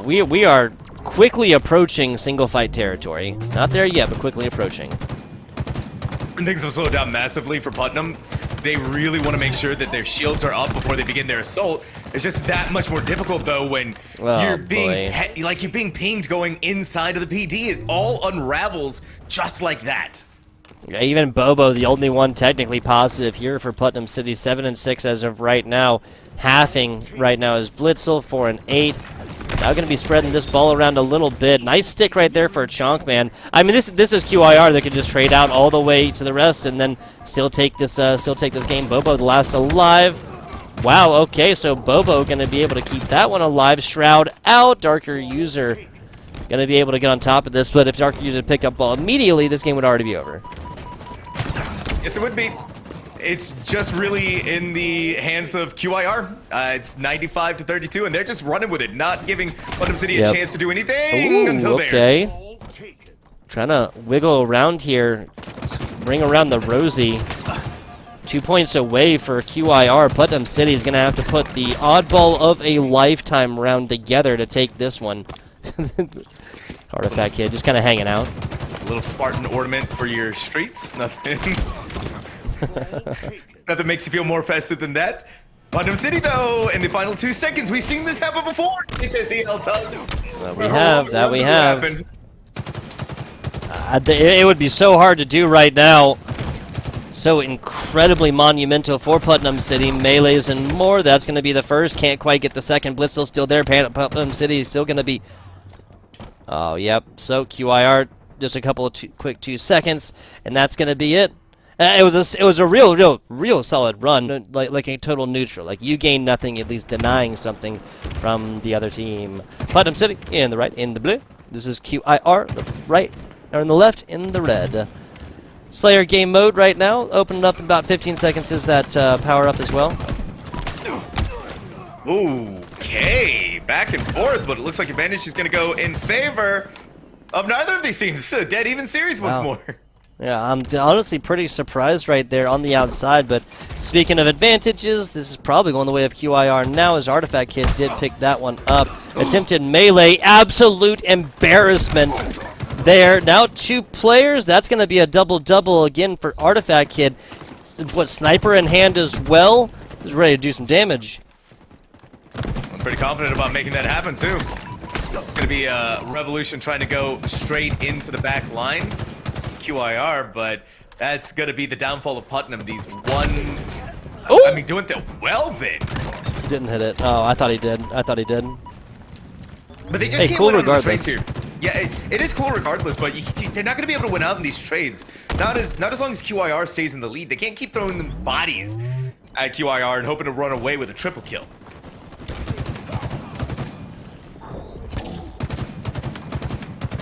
we are quickly approaching single fight territory. Not there yet, but quickly approaching. Things have slowed down massively for Putnam. They really want to make sure that their shields are up before they begin their assault. It's just that much more difficult though when you're being pinged going inside of the PD. It all unravels just like that. Yeah, even Bobo, the only one technically positive here for Putnam City, 7-6 as of right now. Halving right now is Blitzel, 4-8. Now going to be spreading this ball around a little bit. Nice stick right there for Chonkman. I mean, this is QIR that can just trade out all the way to the rest and then still take this game. Bobo, the last alive. Wow. Okay, so Bobo going to be able to keep that one alive. Shroud out. Darker User going to be able to get on top of this, but if Darker User pick up ball immediately, this game would already be over. Yes, it would be. It's just really in the hands of QIR. It's 95-32, and they're just running with it, not giving Putnam City a chance to do anything until there. Okay. Trying to wiggle around here, bring around the Rosie. 2 points away for QIR. Putnam City is going to have to put the oddball of a lifetime round together to take this one. Artifact Kid just kind of hanging out. A little Spartan ornament for your streets. Nothing. Nothing makes you feel more festive than that. Putnam City, though, in the final 2 seconds, we've seen this happen before. HSEL time. We have. It would be so hard to do right now. So incredibly monumental for Putnam City. Melees and more. That's going to be the first. Can't quite get the second. Blitzel still there. Putnam City is still going to be... Oh, yep. So QIR, just a couple of quick 2 seconds, and that's going to be it. It was a real solid run, like a total neutral. Like you gain nothing, at least denying something from the other team. Putnam City in the right, in the blue. This is QIR, the right, or in the left, in the red. Slayer game mode right now. Opening up in about 15 seconds. Is that power up as well? Okay, back and forth, but it looks like advantage is going to go in favor of neither of these teams. It's a dead even series once more. Yeah, I'm honestly pretty surprised right there on the outside, but speaking of advantages, this is probably going the way of QIR now, as Artifact Kid did pick that one up. Attempted melee, absolute embarrassment there. Now 2 players, that's going to be a double-double again for Artifact Kid. What, sniper in hand as well? He's ready to do some damage. I'm pretty confident about making that happen, too. It's going to be Revolution trying to go straight into the back line. QIR, but that's going to be the downfall of Putnam. These one... Ooh. I mean, doing the... Well, then. Didn't hit it. Oh, I thought he did. I thought he did. But they just hey, can't cool win on the regardless. trades here. Yeah, it is cool regardless, but they're not going to be able to win out in these trades. Not as long as QIR stays in the lead. They can't keep throwing them bodies at QIR and hoping to run away with a triple kill.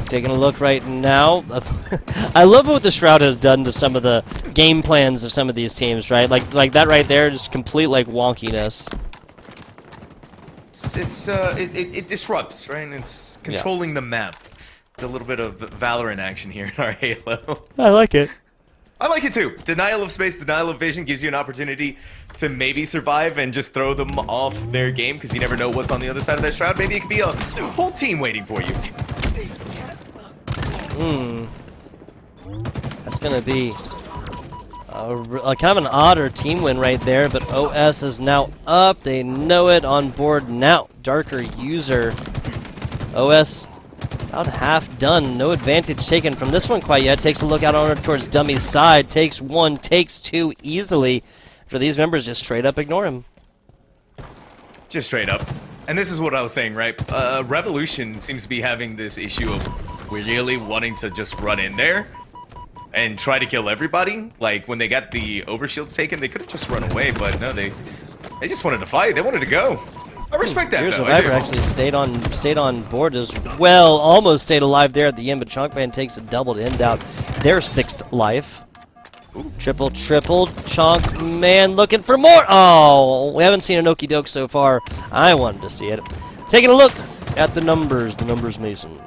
Taking a look right now. I love what the Shroud has done to some of the game plans of some of these teams, right? Like that right there, just complete like wonkiness. It disrupts, right? It's controlling the map. It's a little bit of Valorant action here in our Halo. I like it. I like it too. Denial of space, denial of vision gives you an opportunity to maybe survive and just throw them off their game because you never know what's on the other side of that Shroud. Maybe it could be a whole team waiting for you. That's gonna be a kind of an odder team win right there, but OS is now up. They know it, on board now. Darker user. OS about half done. No advantage taken from this one quite yet. Takes a look out on her towards Dummy's side. Takes 1, takes 2 easily. For these members, just straight up ignore him. Just straight up. And this is what I was saying, right? Revolution seems to be having this issue of really wanting to just run in there and try to kill everybody. Like, when they got the overshields taken, they could have just run away, but no, they just wanted to fight. They wanted to go. I respect that, though. Survivor actually stayed on board as well. Almost stayed alive there at the end, but Chunkman takes a double to end out their 6th life. Ooh. Triple. Chunkman looking for more. Oh, we haven't seen an okie doke so far. I wanted to see it. Taking a look at the numbers Mason.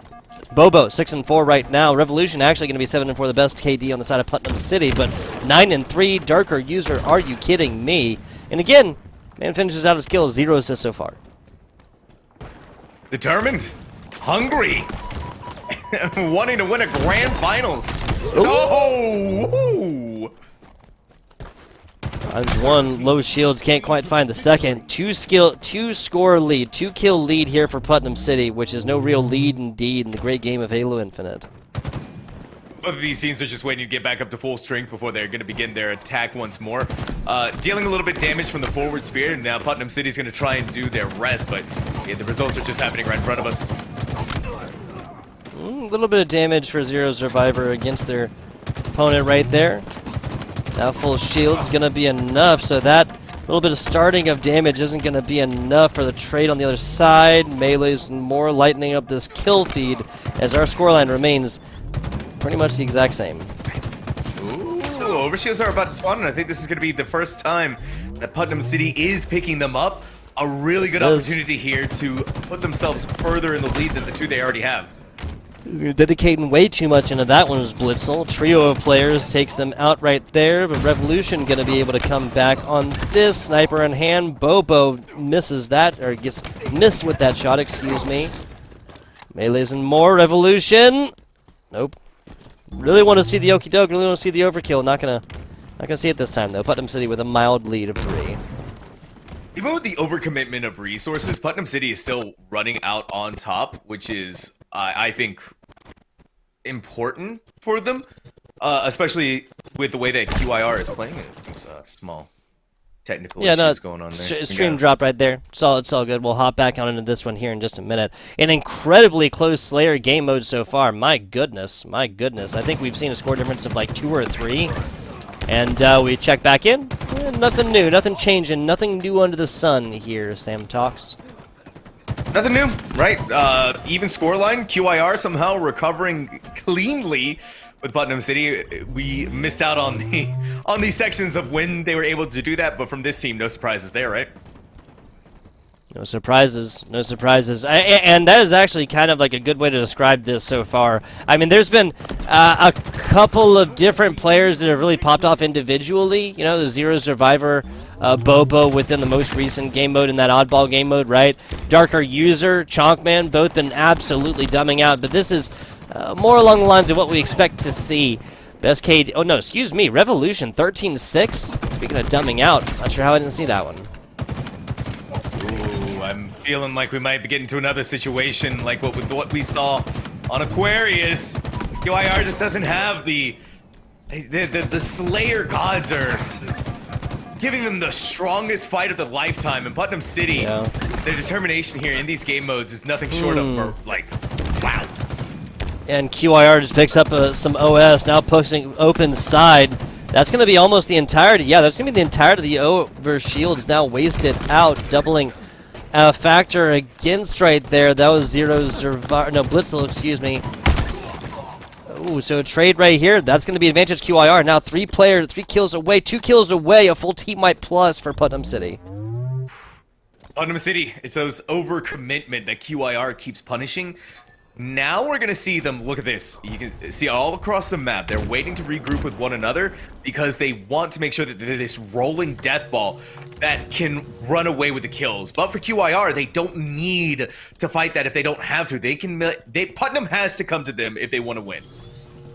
Bobo 6-4 right now. Revolution actually going to be 7-4, the best KD on the side of Putnam City, but 9-3. Darker user, are you kidding me? And again, man finishes out his kills, 0 assists so far. Determined, hungry, wanting to win a grand finals. Oh! Finds 1, low shields, can't quite find the second. 2 score lead, 2 kill lead here for Putnam City, which is no real lead indeed in the great game of Halo Infinite. Both of these teams are just waiting to get back up to full strength before they're going to begin their attack once more. Dealing a little bit damage from the forward spear, and now Putnam City's going to try and do their rest, but yeah, the results are just happening right in front of us. A little bit of damage for Zero Survivor against their opponent right there. Now full shield's going to be enough, so that little bit of starting of damage isn't going to be enough for the trade on the other side. Melee's more lightening up this kill feed as our scoreline remains pretty much the exact same. Ooh, overshields are about to spawn, and I think this is going to be the first time that Putnam City is picking them up. A really good opportunity here to put themselves further in the lead than the 2 they already have. You're dedicating way too much into that one as Blitzel. Trio of players takes them out right there, but Revolution going to be able to come back on this. Sniper in hand. Bobo misses that, or gets missed with that shot, excuse me. Melees and more. Revolution. Nope. Really want to see the okie doke, really want to see the overkill. Not gonna see it this time though. Putnam City with a mild lead of 3. Even with the overcommitment of resources, Putnam City is still running out on top, which is, I think, important for them, especially with the way that QIR is playing it. There's small technical issues going on there. Stream drop right there. It's all good. We'll hop back on into this one here in just a minute. An incredibly close Slayer game mode so far. My goodness. I think we've seen a score difference of like 2 or 3. And we check back in. Nothing new, nothing changing, nothing new under the sun here, Sam Talks. Nothing new, right? Even scoreline, QIR somehow recovering cleanly with Putnam City. We missed out on these sections of when they were able to do that, but from this team, no surprises there, right? No surprises, no surprises. And that is actually kind of like a good way to describe this so far. I mean, there's been a couple of different players that have really popped off individually. You know, the Zero Survivor, Bobo within the most recent game mode in that oddball game mode, right? Darker User, Chonkman, both been absolutely dumbing out. But this is more along the lines of what we expect to see. Best KD, oh no, excuse me, Revolution 13-6. Speaking of dumbing out, not sure how I didn't see that one. I'm feeling like we might be getting to another situation like what we saw on Aquarius. QIR just doesn't have the Slayer gods are giving them the strongest fight of the lifetime. In Putnam City, their determination here in these game modes is nothing short of like, wow. And QIR just picks up some OS, now posting open side. That's going to be almost the entirety. Yeah, that's going to be the entirety of the over shields now wasted out, doubling factor against right there. That was Blitzel, excuse me. Ooh, so a trade right here. That's going to be advantage QIR. Now 3 kills away, 2 kills away, a full team wipe plus for Putnam City. Putnam City, it's those overcommitment that QIR keeps punishing. Now we're going to see them, look at this, you can see all across the map, they're waiting to regroup with one another because they want to make sure that they're this rolling death ball that can run away with the kills. But for QIR, they don't need to fight that if they don't have to. Putnam has to come to them if they want to win.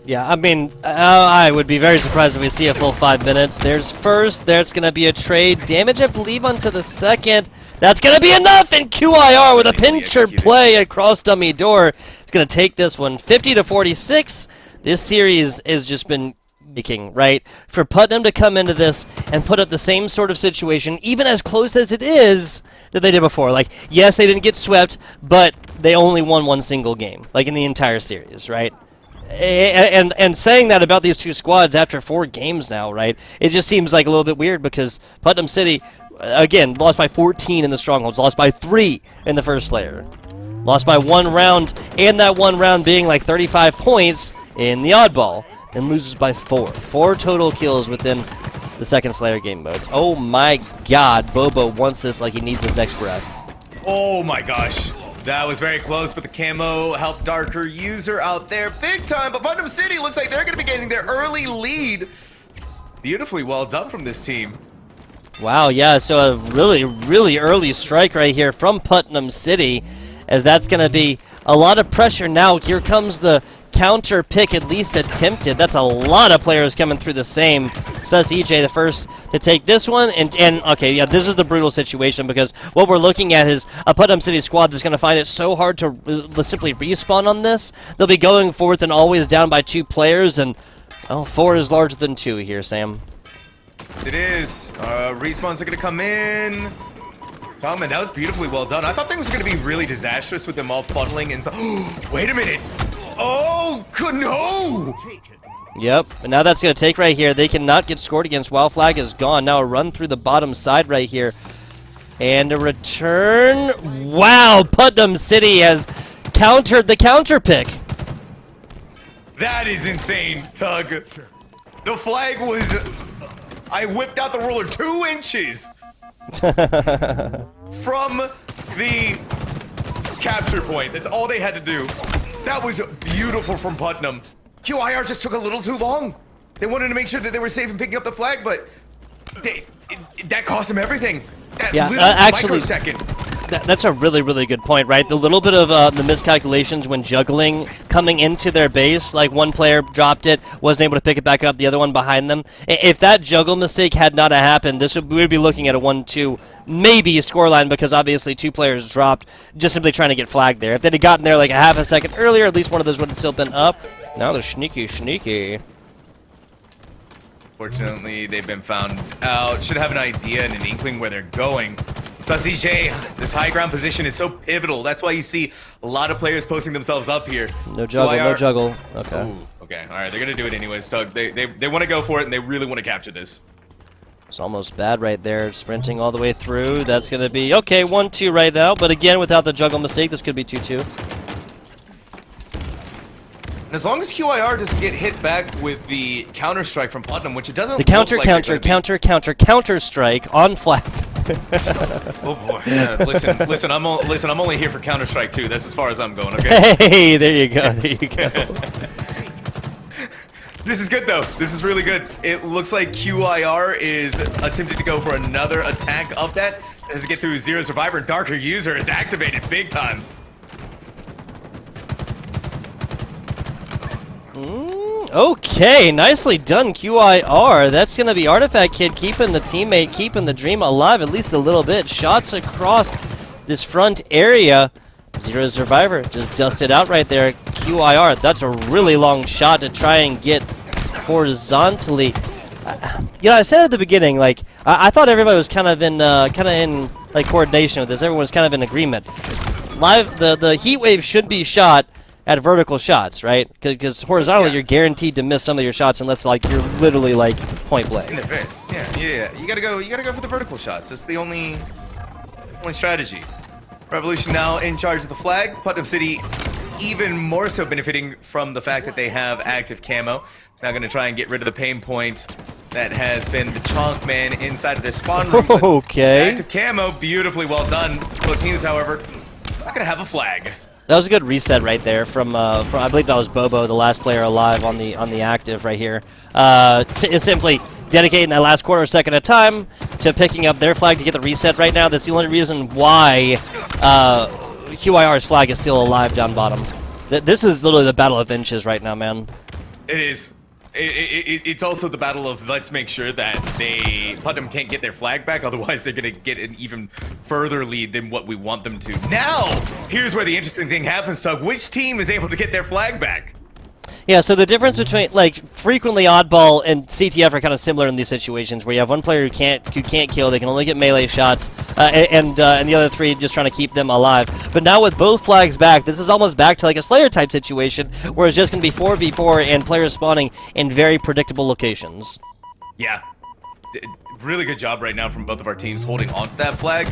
Yeah, I mean, I would be very surprised if we see a full 5 minutes. There's first, there's going to be a trade. Damage, I believe, onto the second. That's going to be enough, and QIR with a pincher play across dummy door. It's going to take this one 50-46. This series has just been making, right? For Putnam to come into this and put up the same sort of situation, even as close as it is, that they did before. Like, yes, they didn't get swept, but they only won one single game, like in the entire series, right? And saying that about these two squads after 4 games now, right? It just seems like a little bit weird because Putnam City, again, lost by 14 in the Strongholds, lost by 3 in the first Slayer, lost by 1 round, and that 1 round being like 35 points in the Oddball, and loses by 4. 4 total kills within the second Slayer game mode. Oh my god, Bobo wants this like he needs his next breath. Oh my gosh. That was very close, but the camo helped Darker User out there big time. But Putnam City looks like they're going to be getting their early lead. Beautifully well done from this team. Wow, yeah, so a really, really early strike right here from Putnam City, as that's going to be a lot of pressure. Now here comes the counter pick, at least attempted. That's a lot of players coming through the same. Sus EJ the first to take this one, and okay, yeah, this is the brutal situation because what we're looking at is a Putnam City squad that's going to find it so hard to simply respawn on this. They'll be going forth and always down by 2 players, and 4 is larger than 2 here, Sam. Yes, it is. Respawns are going to come in. Oh man, that was beautifully well done. I thought things were going to be really disastrous with them all funneling and so. Wait a minute. Oh, no! Yep, and now that's going to take right here. They cannot get scored against. Wild Flag is gone. Now a run through the bottom side right here. And a return. Wow, Putnam City has countered the counter pick. That is insane, Tug. The flag was... I whipped out the ruler 2 inches from the capture point. That's all they had to do. That was beautiful from Putnam. QIR just took a little too long. They wanted to make sure that they were safe in picking up the flag, but that cost them everything. That little actually, microsecond. That's a really, really good point, right? The little bit of the miscalculations when juggling coming into their base, like one player dropped it, wasn't able to pick it back up, the other one behind them. If that juggle mistake had not happened, we would be looking at a 1-2, maybe a scoreline, because obviously 2 players dropped, just simply trying to get flagged there. If they'd have gotten there like a half a second earlier, at least one of those would have still been up. Now they're sneaky, sneaky. Fortunately, they've been found out. Should have an idea and an inkling where they're going. Sus EJ, this high ground position is so pivotal. That's why you see a lot of players posting themselves up here. No juggle, no juggle. Okay. Ooh, okay, all right, they're going to do it anyways, Tug. They want to go for it, and they really want to capture this. It's almost bad right there, sprinting all the way through. That's going to be, okay, 1-2 right now. But again, without the juggle mistake, this could be 2-2. As long as QIR doesn't get hit back with the counter strike from Putnam, which it doesn't. The counter strike on flag. Oh boy. Yeah, listen. I'm only here for Counter-Strike 2. That's as far as I'm going. Okay. Hey, there you go. There you go. This is good though. This is really good. It looks like QIR is attempting to go for another attack of that as it get through Zero Survivor. Darker User is activated big time. Okay, nicely done, QIR. That's going to be Artifact Kid keeping the teammate, keeping the dream alive at least a little bit. Shots across this front area. Zero Survivor just dusted out right there. QIR, that's a really long shot to try and get horizontally. You know, I said at the beginning, like, I thought everybody was kind of in like coordination with this. Everyone was kind of in agreement. The heat wave should be shot at vertical shots, right? Because horizontally, you're guaranteed to miss some of your shots unless like you're literally like point blank. In the face. Yeah. You gotta go for the vertical shots. That's the only strategy. Revolution now in charge of the flag. Putnam City even more so benefiting from the fact that they have active camo. It's now gonna try and get rid of the pain point that has been the Chonk Man inside of their spawn room. Okay. Active camo, beautifully well done. Both teams, however, not gonna have a flag. That was a good reset right there from I believe that was Bobo, the last player alive on the active right here. It's simply dedicating that last quarter second of time to picking up their flag to get the reset right now. That's the only reason why QIR's flag is still alive down bottom. This is literally the battle of inches right now, man. It is. It's also the battle of let's make sure that Putnam can't get their flag back, otherwise they're gonna get an even further lead than what we want them to. Now, here's where the interesting thing happens, Tug. Which team is able to get their flag back? Yeah, so the difference between, like, frequently Oddball and CTF are kind of similar in these situations where you have one player who can't kill, they can only get melee shots, and the other three just trying to keep them alive. But now with both flags back, this is almost back to like a Slayer type situation where it's just going to be 4v4 and players spawning in very predictable locations. Yeah. Really good job right now from both of our teams holding onto that flag.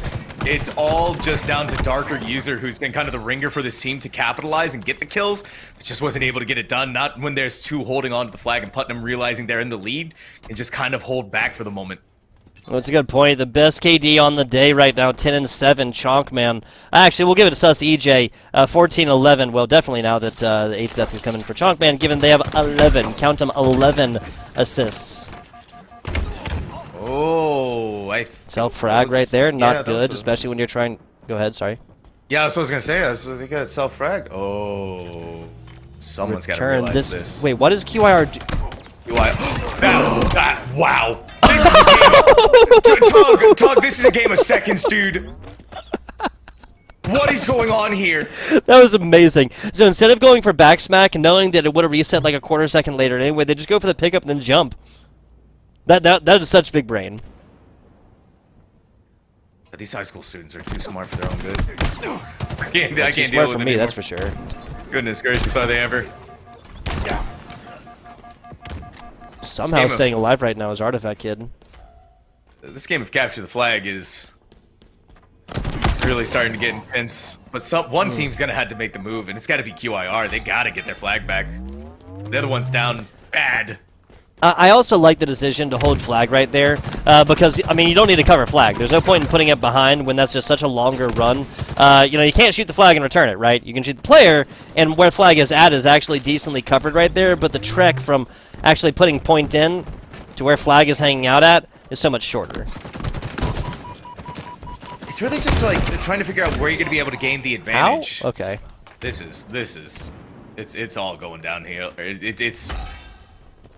It's all just down to Darker User, who's been kind of the ringer for this team to capitalize and get the kills, but just wasn't able to get it done. Not when there's two holding onto the flag and Putnam realizing they're in the lead and just kind of hold back for the moment. Well, that's a good point. The best KD on the day right now, 10-7, Chonk Man. Actually, we'll give it to Sus EJ, 14-11. Well, definitely now that the 8th death is coming for Chonk Man, given they have 11, count them, 11 assists. Oh, self-frag right there, not good, especially when you're trying... Go ahead, sorry. Yeah, that's what I was going to say. They got self-frag. Oh, someone's got to realize this. Wait, what does QIR do? Wow. This is a game of... Tug, this is a game of seconds, dude. What is going on here? That was amazing. So instead of going for back smack, knowing that it would have reset like a quarter second later anyway, they just go for the pickup and then jump. That is such big brain. These high school students are too smart for their own good. I can't deal with it for me, anymore. that's for sure. Goodness gracious, are they ever? Yeah. Somehow staying alive right now is Artifact Kid. This game of Capture the Flag is really starting to get intense. But one team's gonna have to make the move, and it's got to be QIR. They gotta get their flag back. The other one's down bad. I also like the decision to hold flag right there, because, I mean, you don't need to cover flag. There's no point in putting it behind when that's just such a longer run. You know, you can't shoot the flag and return it, right? You can shoot the player, and where flag is at is actually decently covered right there, but the trek from actually putting point in to where flag is hanging out at is so much shorter. It's really just like trying to figure out where you're going to be able to gain the advantage. Ow? Okay. This is, it's all going downhill.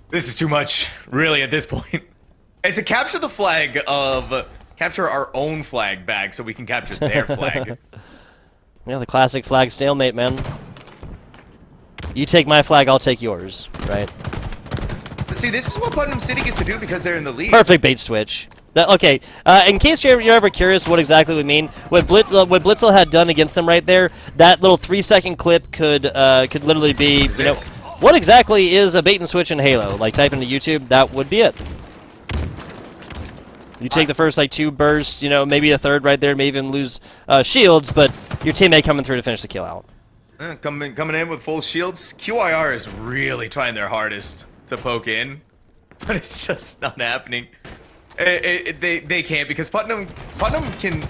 This is too much, really, at this point. It's a capture the flag of capture our own flag back so we can capture their flag. Yeah, the classic flag stalemate, man. You take my flag, I'll take yours, right? But see, this is what Putnam City gets to do because they're in the lead. Perfect bait switch. Okay, in case you're ever curious what exactly we mean, what Blitzel had done against them right there, that little 3-second clip could literally be, you know... What exactly is a bait and switch in Halo? Like, type into YouTube, that would be it. You take the first, like, 2 bursts, you know, maybe a third right there, maybe even lose shields, but your teammate coming through to finish the kill out. Coming in with full shields. QIR is really trying their hardest to poke in, but it's just not happening. They can't, because Putnam can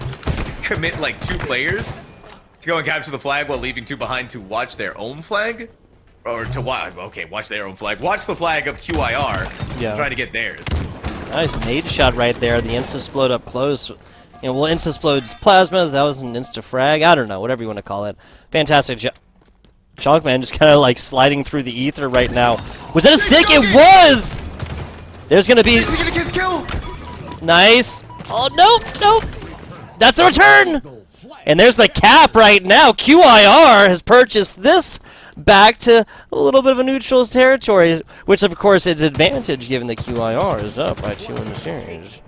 commit like 2 players to go and capture the flag while leaving 2 behind to watch their own flag, or to watch. Okay, watch their own flag. Watch the flag of QIR. Yeah. Trying to get theirs. Nice nade shot right there. The insta-splode up close. You know, well, insta-splode's plasma. That was an insta-frag. I don't know. Whatever you want to call it. Fantastic job. Chonkman just kind of like sliding through the ether right now. Was that a stick? It was! There's going to be... Is he going to get kill? Nice. Oh, nope. That's the return! And there's the cap right now. QIR has purchased this back to a little bit of a neutral territory, which of course is advantage given that QIR is up by 2 in the series.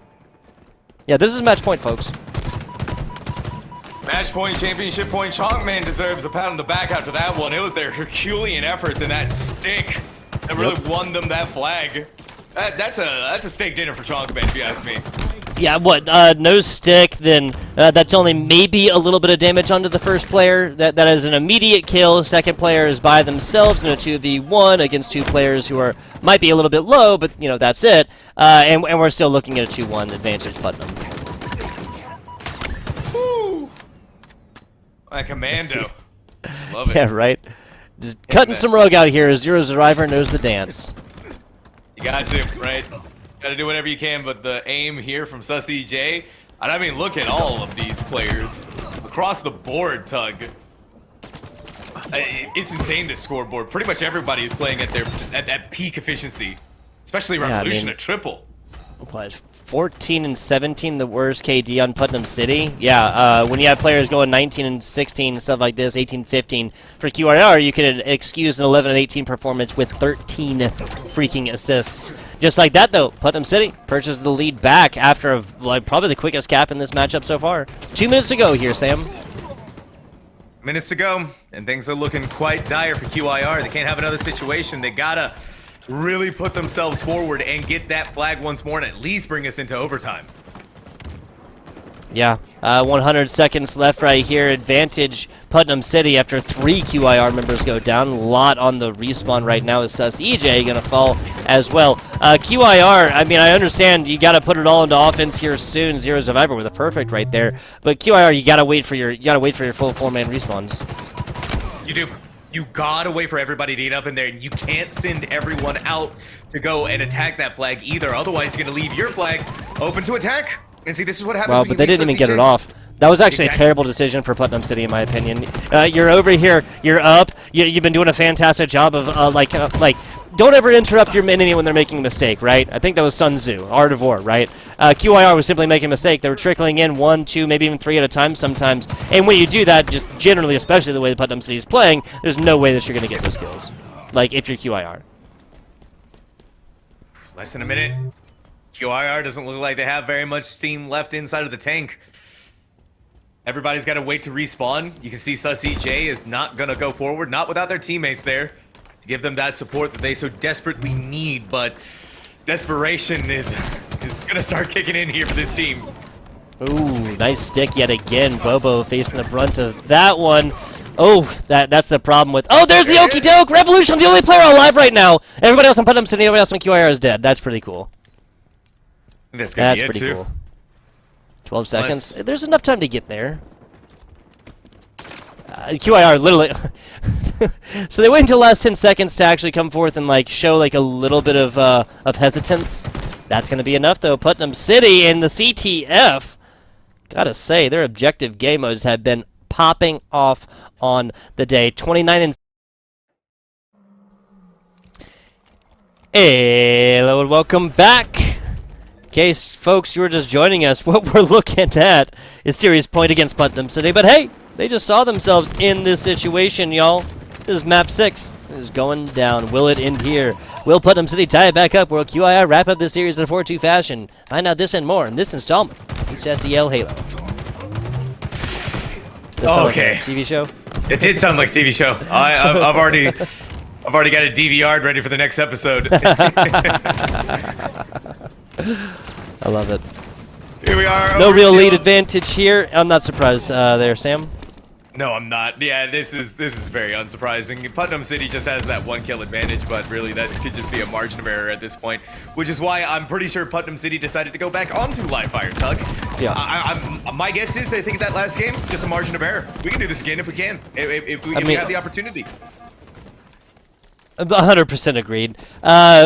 Yeah, this is match point, folks. Match point, championship point. Chonkman deserves a pat on the back after that one. It was their Herculean efforts and that stick that really won them that flag. That's a steak dinner for Chonkman, if you ask me. Yeah, what, no stick, then that's only maybe a little bit of damage onto the first player. That is an immediate kill. Second player is by themselves in a 2v1 against 2 players who might be a little bit low, but, you know, that's it. And we're still looking at a 2-1 advantage Putnam. Woo! My commando. Love it. Yeah, right? Just cutting some rogue out here. Zero Survivor knows the dance. You got to, right? Got to do whatever you can, but the aim here from Sus EJ, and I mean, look at all of these players across the board. Tug, it's insane. This scoreboard. Pretty much everybody is playing at peak efficiency, especially Revolution at triple. What? 14 and 17, the worst KD on Putnam City. Yeah, when you have players going 19 and 16, stuff like this, 18, 15 for QIR, you could excuse an 11 and 18 performance with 13 freaking assists. Just like that, though, Putnam City purchases the lead back after probably the quickest cap in this matchup so far. 2 minutes to go here, Sam. Minutes to go, and things are looking quite dire for QIR. They can't have another situation. They gotta really put themselves forward and get that flag once more and at least bring us into overtime. Yeah, 100 seconds left right here. Advantage Putnam City after 3 QIR members go down. A lot on the respawn right now. Is Sus EJ going to fall as well? QIR, I mean, I understand you got to put it all into offense here soon. Zero Survivor with a perfect right there. But QIR, you got to wait for your full 4-man respawns. You do. You gotta wait for everybody to get up in there, and you can't send everyone out to go and attack that flag either. Otherwise, you're gonna leave your flag open to attack. And see, this is what happens. Well, but they didn't even get it off. That was actually a terrible decision for Putnam City, in my opinion. You're over here, you're up. You've been doing a fantastic job of don't ever interrupt your enemy when they're making a mistake, right? I think that was Sun Tzu, Art of War, right? QIR was simply making a mistake. They were trickling in 1, 2, maybe even 3 at a time sometimes. And when you do that, just generally, especially the way Putnam City is playing, there's no way that you're going to get those kills. Like, if you're QIR. Less than a minute. QIR doesn't look like they have very much steam left inside of the tank. Everybody's got to wait to respawn. You can see Sus EJ is not going to go forward, not without their teammates there, to give them that support that they so desperately need, but desperation is going to start kicking in here for this team. Ooh, nice stick yet again. Bobo facing the brunt of that one. Oh, that's the problem with... Oh, there's the Okie Doke! Revolution, the only player alive right now! Everybody else on Putnam City, everybody else on QIR is dead. That's pretty cool. That's pretty cool. 12 seconds. There's enough time to get there. QIR literally... So they wait until the last 10 seconds to actually come forth and show a little bit of hesitance. That's going to be enough, though. Putnam City and the CTF, gotta say, their objective game modes have been popping off on the day. 29 and... Hello and welcome back. In case, folks, you were just joining us, what we're looking at is Series Point against Putnam City. But hey, they just saw themselves in this situation, y'all. This is Map 6. It is going down. Will it end here? Will Putnam City tie it back up? Will QIR wrap up this series in a 4-2 fashion? Find out this and more in this installment of HSEL Halo. Okay. Like a TV show? It did sound like a TV show. I've already got it DVR'd ready for the next episode. I love it. Here we are. No real lead advantage here. I'm not surprised there, Sam. No, I'm not. Yeah, this is very unsurprising. Putnam City just has that 1 kill advantage, but really that could just be a margin of error at this point, which is why I'm pretty sure Putnam City decided to go back onto live fire Tug. Yeah. My guess is they think that last game just a margin of error. We can do this again if we can, if we have the opportunity. 100% agreed.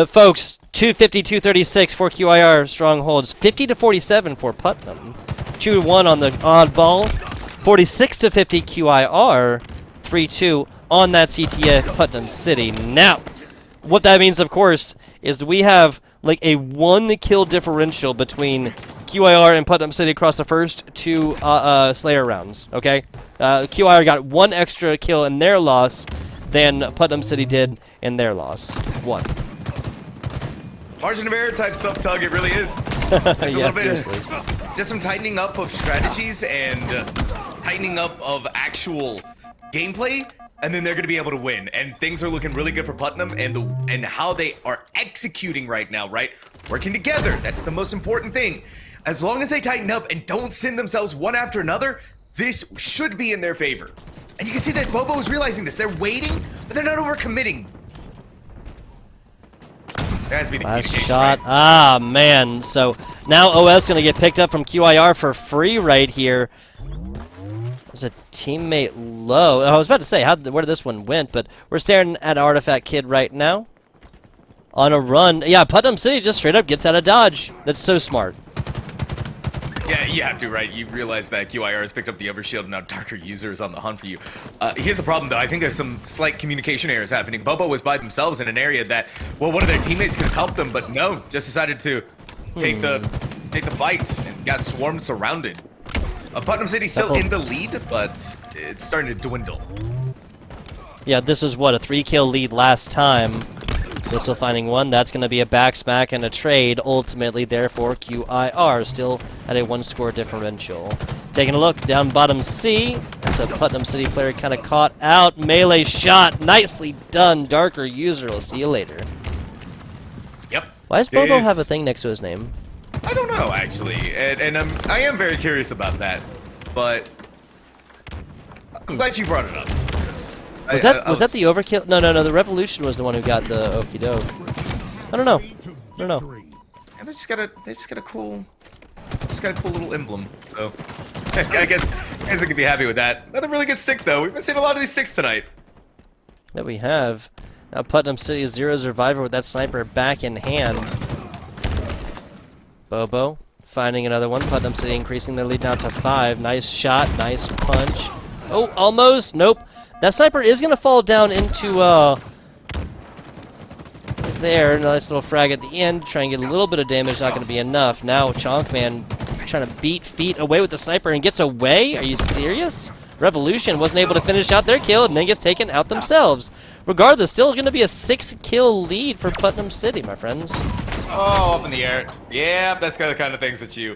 Folks, 250-236 for QIR strongholds, 50-47 for Putnam, 2-1 on the oddball, 46-50 QIR, 3-2 on that CTF Putnam City. Now, what that means, of course, is we have like a 1 kill differential between QIR and Putnam City across the first 2 Slayer rounds. Okay, QIR got 1 extra kill in their loss than Putnam City did in their loss. 1. Margin of error type sub Tug, it really is. Just a Yeah, little bit seriously. just some tightening up of strategies and tightening up of actual gameplay, and then they're going to be able to win. And things are looking really good for Putnam, and how they are executing right now, right? Working together, that's the most important thing. As long as they tighten up and don't send themselves one after another, this should be in their favor. And you can see that Bobo is realizing this. They're waiting, but they're not overcommitting. That has to be the Last communication, shot. right? Ah, man. So now OS going to get picked up from QIR for free right here. There's a teammate low. I was about to say, where did this one went? But we're staring at Artifact Kid right now. On a run. Yeah, Putnam City just straight up gets out of dodge. That's so smart. Yeah, you have to, right? You realize that QIR has picked up the overshield and now Darker User is on the hunt for you. Here's the problem, though. I think there's some slight communication errors happening. Bobo was by themselves in an area that, well, one of their teammates could have helped them, but no, just decided to take the fight and got swarmed, surrounded. Putnam City's still in the lead, but it's starting to dwindle. Yeah, this is what, a 3-kill lead last time. Whistle finding 1. That's going to be a back smack and a trade. Ultimately, therefore, QIR still at a 1-score differential. Taking a look down bottom C. That's a Putnam City player kind of caught out. Melee shot. Nicely done. Darker User. We'll see you later. Yep. Why does Bobo have a thing next to his name? I don't know, actually. And I am very curious about that. But I'm glad you brought it up. Was that the overkill? No, the Revolution was the one who got the okie doke. I don't know. Yeah, they just got a cool little emblem. So I guess I could be happy with that. Another really good stick, though. We've been seeing a lot of these sticks tonight. That we have. Now Putnam City is 0 survivor with that sniper back in hand. Bobo finding another one. Putnam City increasing their lead now to 5. Nice shot, nice punch. Oh, almost. Nope. That sniper is going to fall down into, there. Nice little frag at the end. Try and get a little bit of damage. Not going to be enough. Now, Chonkman trying to beat feet away with the sniper and gets away. Are you serious? Revolution wasn't able to finish out their kill and then gets taken out themselves. Regardless, still going to be a 6-kill lead for Putnam City, my friends. Oh, up in the air. Yeah, that's the kind of things that you...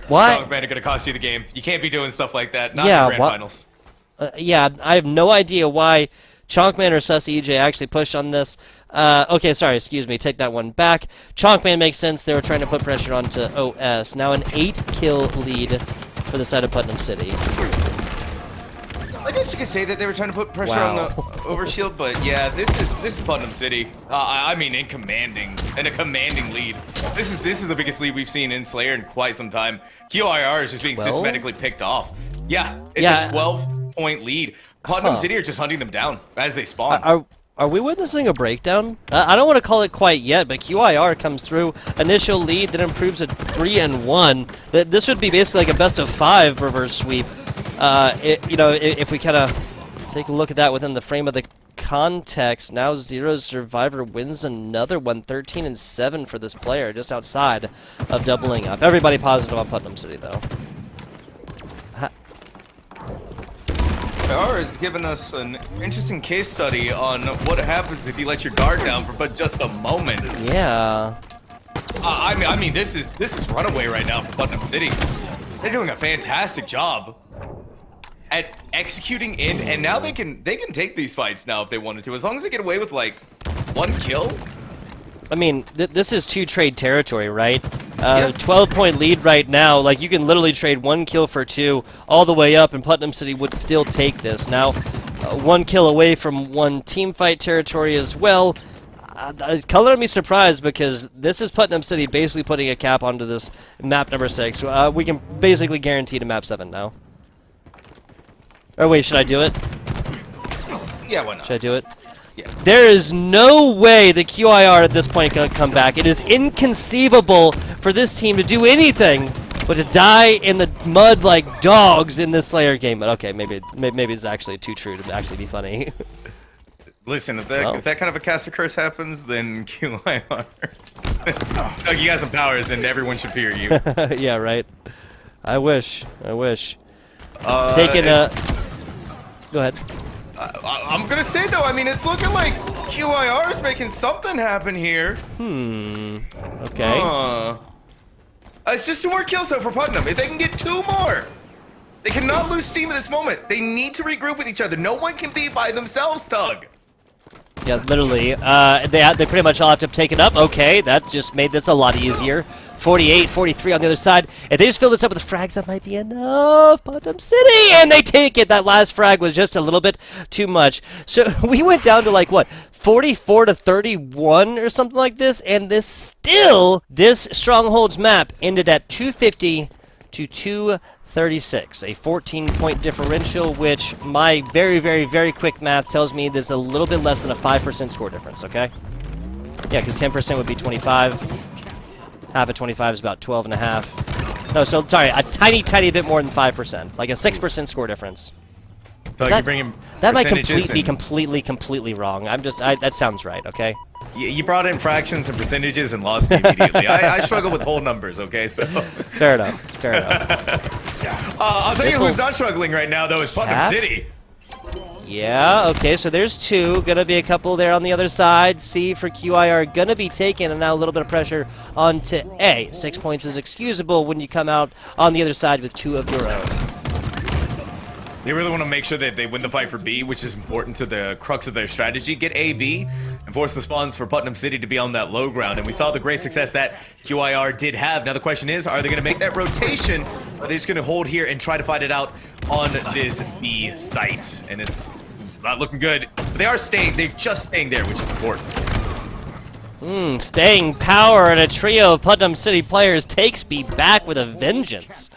Why? Chonkman are going to cost you the game. You can't be doing stuff like that. Not Yeah, in the grand finals. Yeah, I have no idea why Chonkman or Sussy EJ actually pushed on this. Okay, sorry, excuse me, take that one back. Chonkman makes sense. They were trying to put pressure onto OS. Now an 8-kill lead for the side of Putnam City. I guess you could say that they were trying to put pressure on the overshield, but yeah, this is Putnam City. I mean, in a commanding lead. This is the biggest lead we've seen in Slayer in quite some time. QIR is just being systematically picked off. Yeah, it's a 12-point lead. Putnam City are just hunting them down as they spawn. Are we witnessing a breakdown? I don't want to call it quite yet, but QIR comes through. Initial lead that improves at 3-1. This would be basically like a best-of-5 reverse sweep. If we kind of take a look at that within the frame of the context, now 0 survivor wins another one, 13-7 for this player, just outside of doubling up. Everybody positive on Putnam City, though. QIR has given us an interesting case study on what happens if you let your guard down for but just a moment. Yeah. I mean, this is runaway right now for Putnam City. They're doing a fantastic job at executing in, and now they can take these fights now if they wanted to, as long as they get away with like 1 kill. I mean, this is 2 trade territory, right? Yeah. 12-point lead right now. Like, you can literally trade 1 kill for 2 all the way up, and Putnam City would still take this. Now, 1 kill away from 1 team fight territory as well. Color me surprised, because this is Putnam City basically putting a cap onto this map number 6. We can basically guarantee to map 7 now. Or wait, should I do it? Yeah, why not? Should I do it? Yeah. There is no way the QIR at this point can come back. It is inconceivable for this team to do anything but to die in the mud like dogs in this Slayer game. But okay, maybe it's actually too true to actually be funny. Listen, if that kind of a caster curse happens, then QIR. Oh, you got some powers, and everyone should fear you. Yeah, right. I wish. Taking a... Go ahead. I'm gonna say though, I mean, it's looking like QIR is making something happen here. Okay. It's just 2 more kills though for Putnam. If they can get 2 more, they cannot lose steam at this moment. They need to regroup with each other. No one can be by themselves, Tug. Yeah, literally. They pretty much all have to take it up. Okay, that just made this a lot easier. 48, 43 on the other side. If they just fill this up with frags, that might be enough. Putnam City, and they take it. That last frag was just a little bit too much. So we went down to like, what, 44 to 31 or something like this, and this Strongholds map ended at 250 to 236, a 14-point differential, which my very, very, very quick math tells me there's a little bit less than a 5% score difference, okay? Yeah, because 10% would be 25. Half of 25 is about 12.5. No, so sorry, a tiny, tiny bit more than 5%, like a 6% score difference. So that, bring in that might be completely wrong. That sounds right. Okay. You brought in fractions and percentages and lost me immediately. I struggle with whole numbers. Okay, so fair enough. I'll tell you who's not struggling right now though is Putnam City. Yeah, okay, so there's 2. Gonna be a couple there on the other side. C for QIR gonna be taken, and now a little bit of pressure onto A. 6 points is excusable when you come out on the other side with 2 of your own. They really want to make sure that they win the fight for B, which is important to the crux of their strategy. Get A, B, and force the spawns for Putnam City to be on that low ground. And we saw the great success that QIR did have. Now the question is, are they going to make that rotation? Or are they just going to hold here and try to fight it out on this B site? And it's not looking good. But they are staying. They're just staying there, which is important. Staying power, and a trio of Putnam City players takes B back with a vengeance.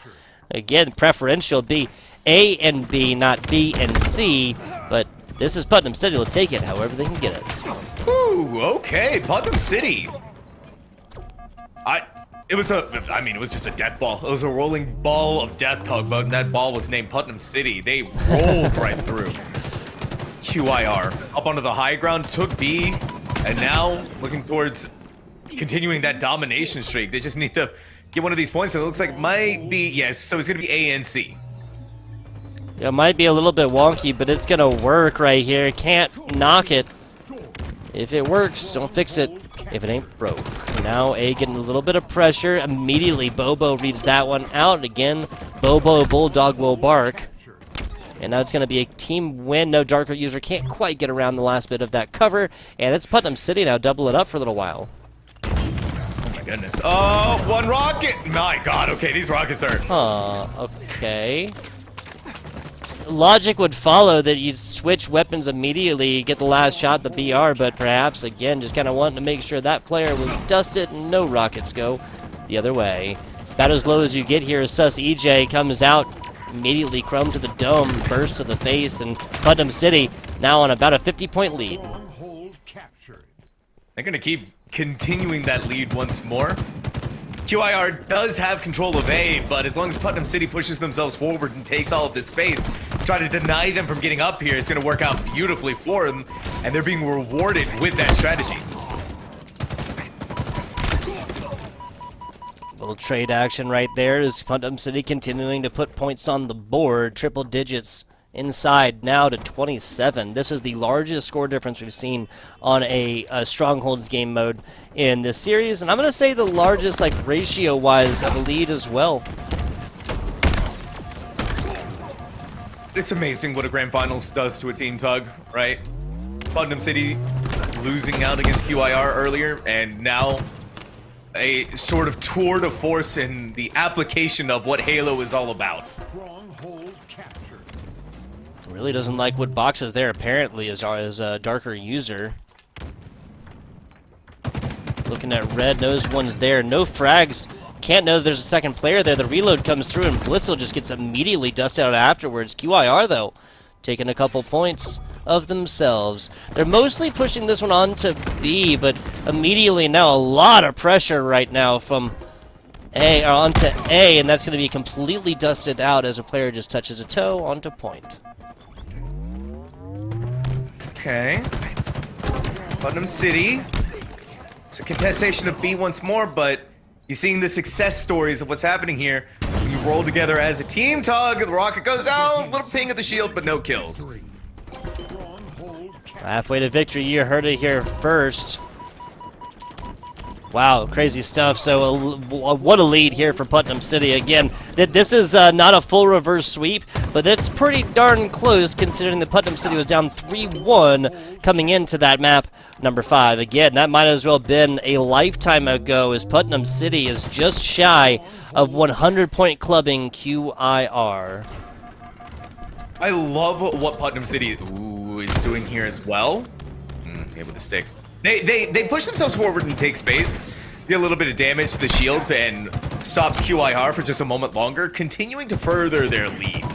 Again, preferential B. A and B, not B and C, but this is Putnam City. Will take it however they can get it. Ooh, okay, Putnam City. It was just a death ball. It was a rolling ball of death, Tug, but that ball was named Putnam City. They rolled right through. QIR up onto the high ground, took B, and now looking towards continuing that domination streak. They just need to get one of these points, and it looks like might be, yes, so it's going to be A and C. It might be a little bit wonky, but it's gonna work right here. Can't knock it. If it works, don't fix it if it ain't broke. Now A getting a little bit of pressure. Immediately Bobo reads that one out. Again, Bobo Bulldog will bark. And now it's gonna be a team win. No Darker user can't quite get around the last bit of that cover. And it's Putnam City now, double it up for a little while. Oh my goodness. Oh, 1 rocket! My god, okay, these rockets are... Okay. Logic would follow that you'd switch weapons immediately, get the last shot, the BR, but perhaps, again, just kind of wanting to make sure that player was dusted and no rockets go the other way. About as low as you get here as Sus EJ comes out, immediately Chrome to the dome, burst to the face, and Putnam City now on about a 50-point lead. They're going to keep continuing that lead once more. QIR does have control of A, but as long as Putnam City pushes themselves forward and takes all of this space, try to deny them from getting up here, it's going to work out beautifully for them, and they're being rewarded with that strategy. Little trade action right there as Putnam City continuing to put points on the board, triple digits inside now to 27. This is the largest score difference we've seen on a Strongholds game mode in this series, and I'm going to say the largest, like, ratio-wise of a lead as well. It's amazing what a Grand Finals does to a team, Tug, right? Putnam City losing out against QIR earlier, and now a sort of tour de force in the application of what Halo is all about. Stronghold captured. Really doesn't like what box is there, apparently, as a darker user. Looking at red, knows one's there. No frags. Can't know there's a second player there. The reload comes through, and Blitzel just gets immediately dusted out afterwards. QIR, though, taking a couple points of themselves. They're mostly pushing this one on to B, but immediately now a lot of pressure right now from A or onto A, and that's going to be completely dusted out as a player just touches a toe onto point. Okay. Putnam City. It's a contestation of B once more, but you're seeing the success stories of what's happening here. When you roll together as a team, Tug, the rocket goes out, little ping at the shield, but no kills. Halfway to victory, you heard it here first. Wow, crazy stuff. So what a lead here for Putnam City. Again, this is not a full reverse sweep, but it's pretty darn close considering that Putnam City was down 3-1 coming into that map number 5. Again, that might as well have been a lifetime ago, as Putnam City is just shy of 100-point clubbing QIR. I love what Putnam City is doing here as well. Able to stick. They push themselves forward and take space, get a little bit of damage to the shields, and stops QIR for just a moment longer, continuing to further their lead.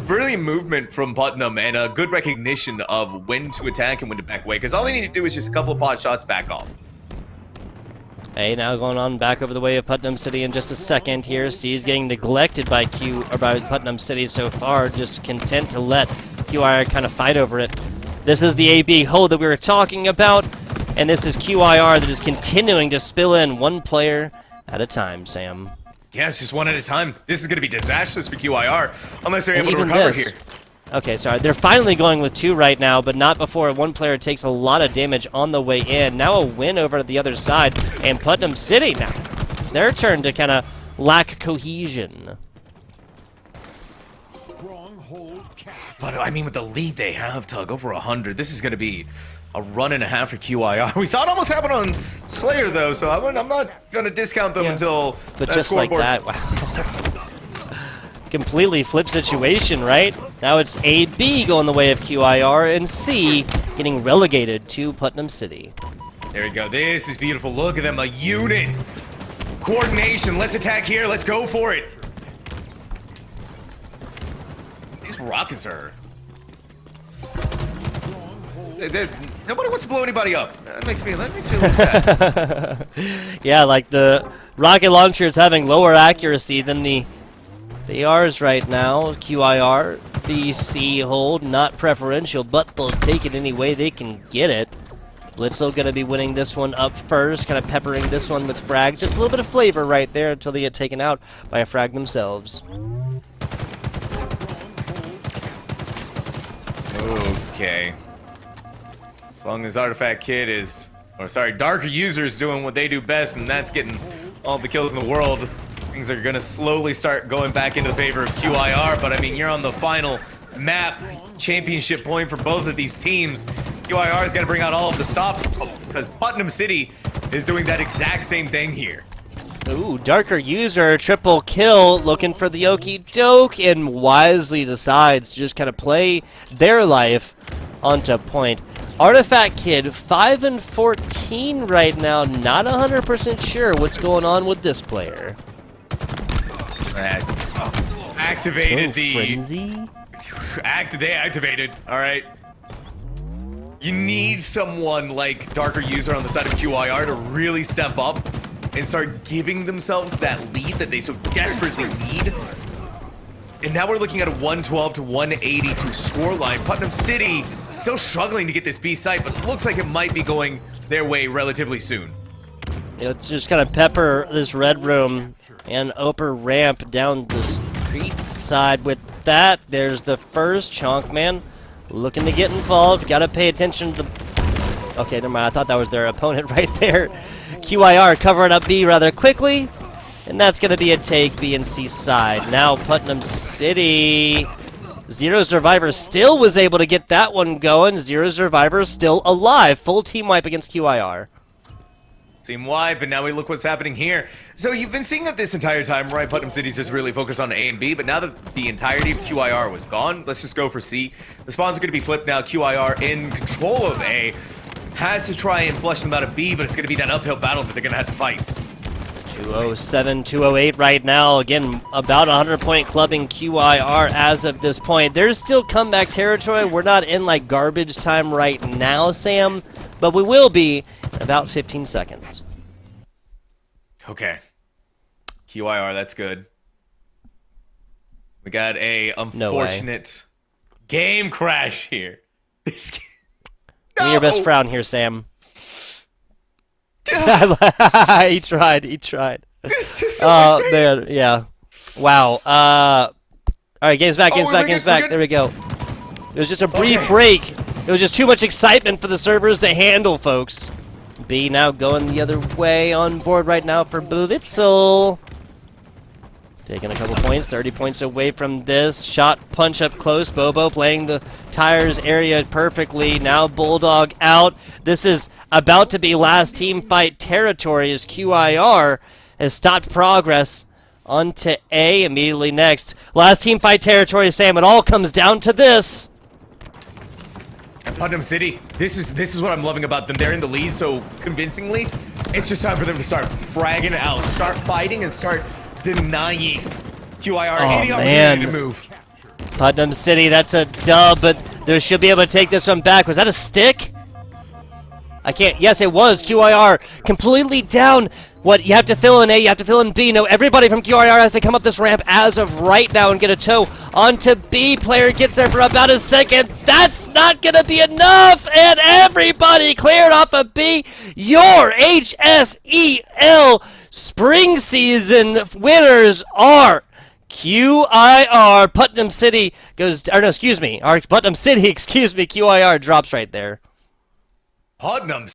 Brilliant movement from Putnam and a good recognition of when to attack and when to back away, because all they need to do is just a couple of pot shots back off. Hey, now going on back over the way of Putnam City in just a second here. Steve's getting neglected by by Putnam City so far, just content to let QIR kind of fight over it. This is the AB hold that we were talking about, and this is QIR that is continuing to spill in one player at a time, Sam. Yeah, it's just one at a time. This is going to be disastrous for QIR, unless they're And able to even recover this. here. Okay, sorry. They're finally going with 2 right now, but not before one player takes a lot of damage on the way in. Now a win over to the other side, and Putnam City now. It's their turn to kind of lack cohesion. But, I mean, with the lead they have, Tug, over 100, this is going to be a run and a half for QIR. We saw it almost happen on Slayer, though, so I'm not going to discount them until But that just like scoreboard. that, wow. Completely flip situation, right? Now it's AB going the way of QIR, and C getting relegated to Putnam City. There we go. This is beautiful. Look at them, a unit. Coordination. Let's attack here. Let's go for it. These rockets are... Nobody wants to blow anybody up. That makes me a little sad. Yeah, like the rocket launcher is having lower accuracy than the ARs right now. QIR, BC hold, not preferential, but they'll take it any way they can get it. Blitzel going to be winning this one up first, kind of peppering this one with frags. Just a little bit of flavor right there until they get taken out by a frag themselves. Okay. As long as Artifact Kid is... Or sorry, Darker User is doing what they do best, and that's getting all the kills in the world, things are going to slowly start going back into the favor of QIR. But, I mean, you're on the final map, championship point for both of these teams. QIR is going to bring out all of the stops because Putnam City is doing that exact same thing here. Ooh, Darker User, triple kill, looking for the okie doke, and wisely decides to just kind of play their life onto point. Artifact Kid, 5 and 14 right now, not 100% sure what's going on with this player. Activated Kill Frenzy? They activated, alright. You need someone like Darker User on the side of QIR to really step up and start giving themselves that lead that they so desperately need. And now we're looking at a 112 to 182 scoreline. Putnam City still struggling to get this B site, but it looks like it might be going their way relatively soon. Let's just kind of pepper this red room and upper ramp down the street side with that. There's the first chunk, man. Looking to get involved. Got to pay attention to the... Okay, never mind. I thought that was their opponent right there. QIR covering up B rather quickly. And that's going to be a take B and C side. Now Putnam City. Zero Survivor still was able to get that one going. Zero Survivor still alive. Full team wipe against QIR. Team wide, but now we look what's happening here. So you've been seeing that this entire time, right? Putnam City's just really focused on A and B, but now that the entirety of QIR was gone, let's just go for C. The spawns are going to be flipped now. QIR in control of A. Has to try and flush them out of B, but it's going to be that uphill battle that they're going to have to fight. 207, 208 right now. Again, about 100-point clubbing QIR as of this point. There's still comeback territory. We're not in like garbage time right now, Sam, but we will be in about 15 seconds. Okay. QIR, that's good. We got a unfortunate game crash here. This game. Give me your best frown here, Sam. He tried. This is so much pain. Man, yeah. Wow. All right, game's back. There we go. It was just a brief break. It was just too much excitement for the servers to handle, folks. B now going the other way on board right now for Blitzel. Taking a couple points, 30 points away from this. Shot punch up close. Bobo playing the tires area perfectly. Now Bulldog out. This is about to be last team fight territory as QIR has stopped progress onto A immediately next. Last team fight territory, Sam. It all comes down to this. And Putnam City, this is what I'm loving about them. They're in the lead so convincingly. It's just time for them to start fragging out, start fighting, and start denying QIR any opportunity to move. Putnam City, that's a dub, but they should be able to take this one back. Was that a stick? I can't. Yes, it was. QIR completely down. What, you have to fill in A, you have to fill in B. No, everybody from QIR has to come up this ramp as of right now and get a toe onto B. Player gets there for about a second. That's not going to be enough, and everybody cleared off of B. Your HSEL spring season winners are QIR. Putnam City goes, or no, excuse me, Putnam City, QIR drops right there. Putnam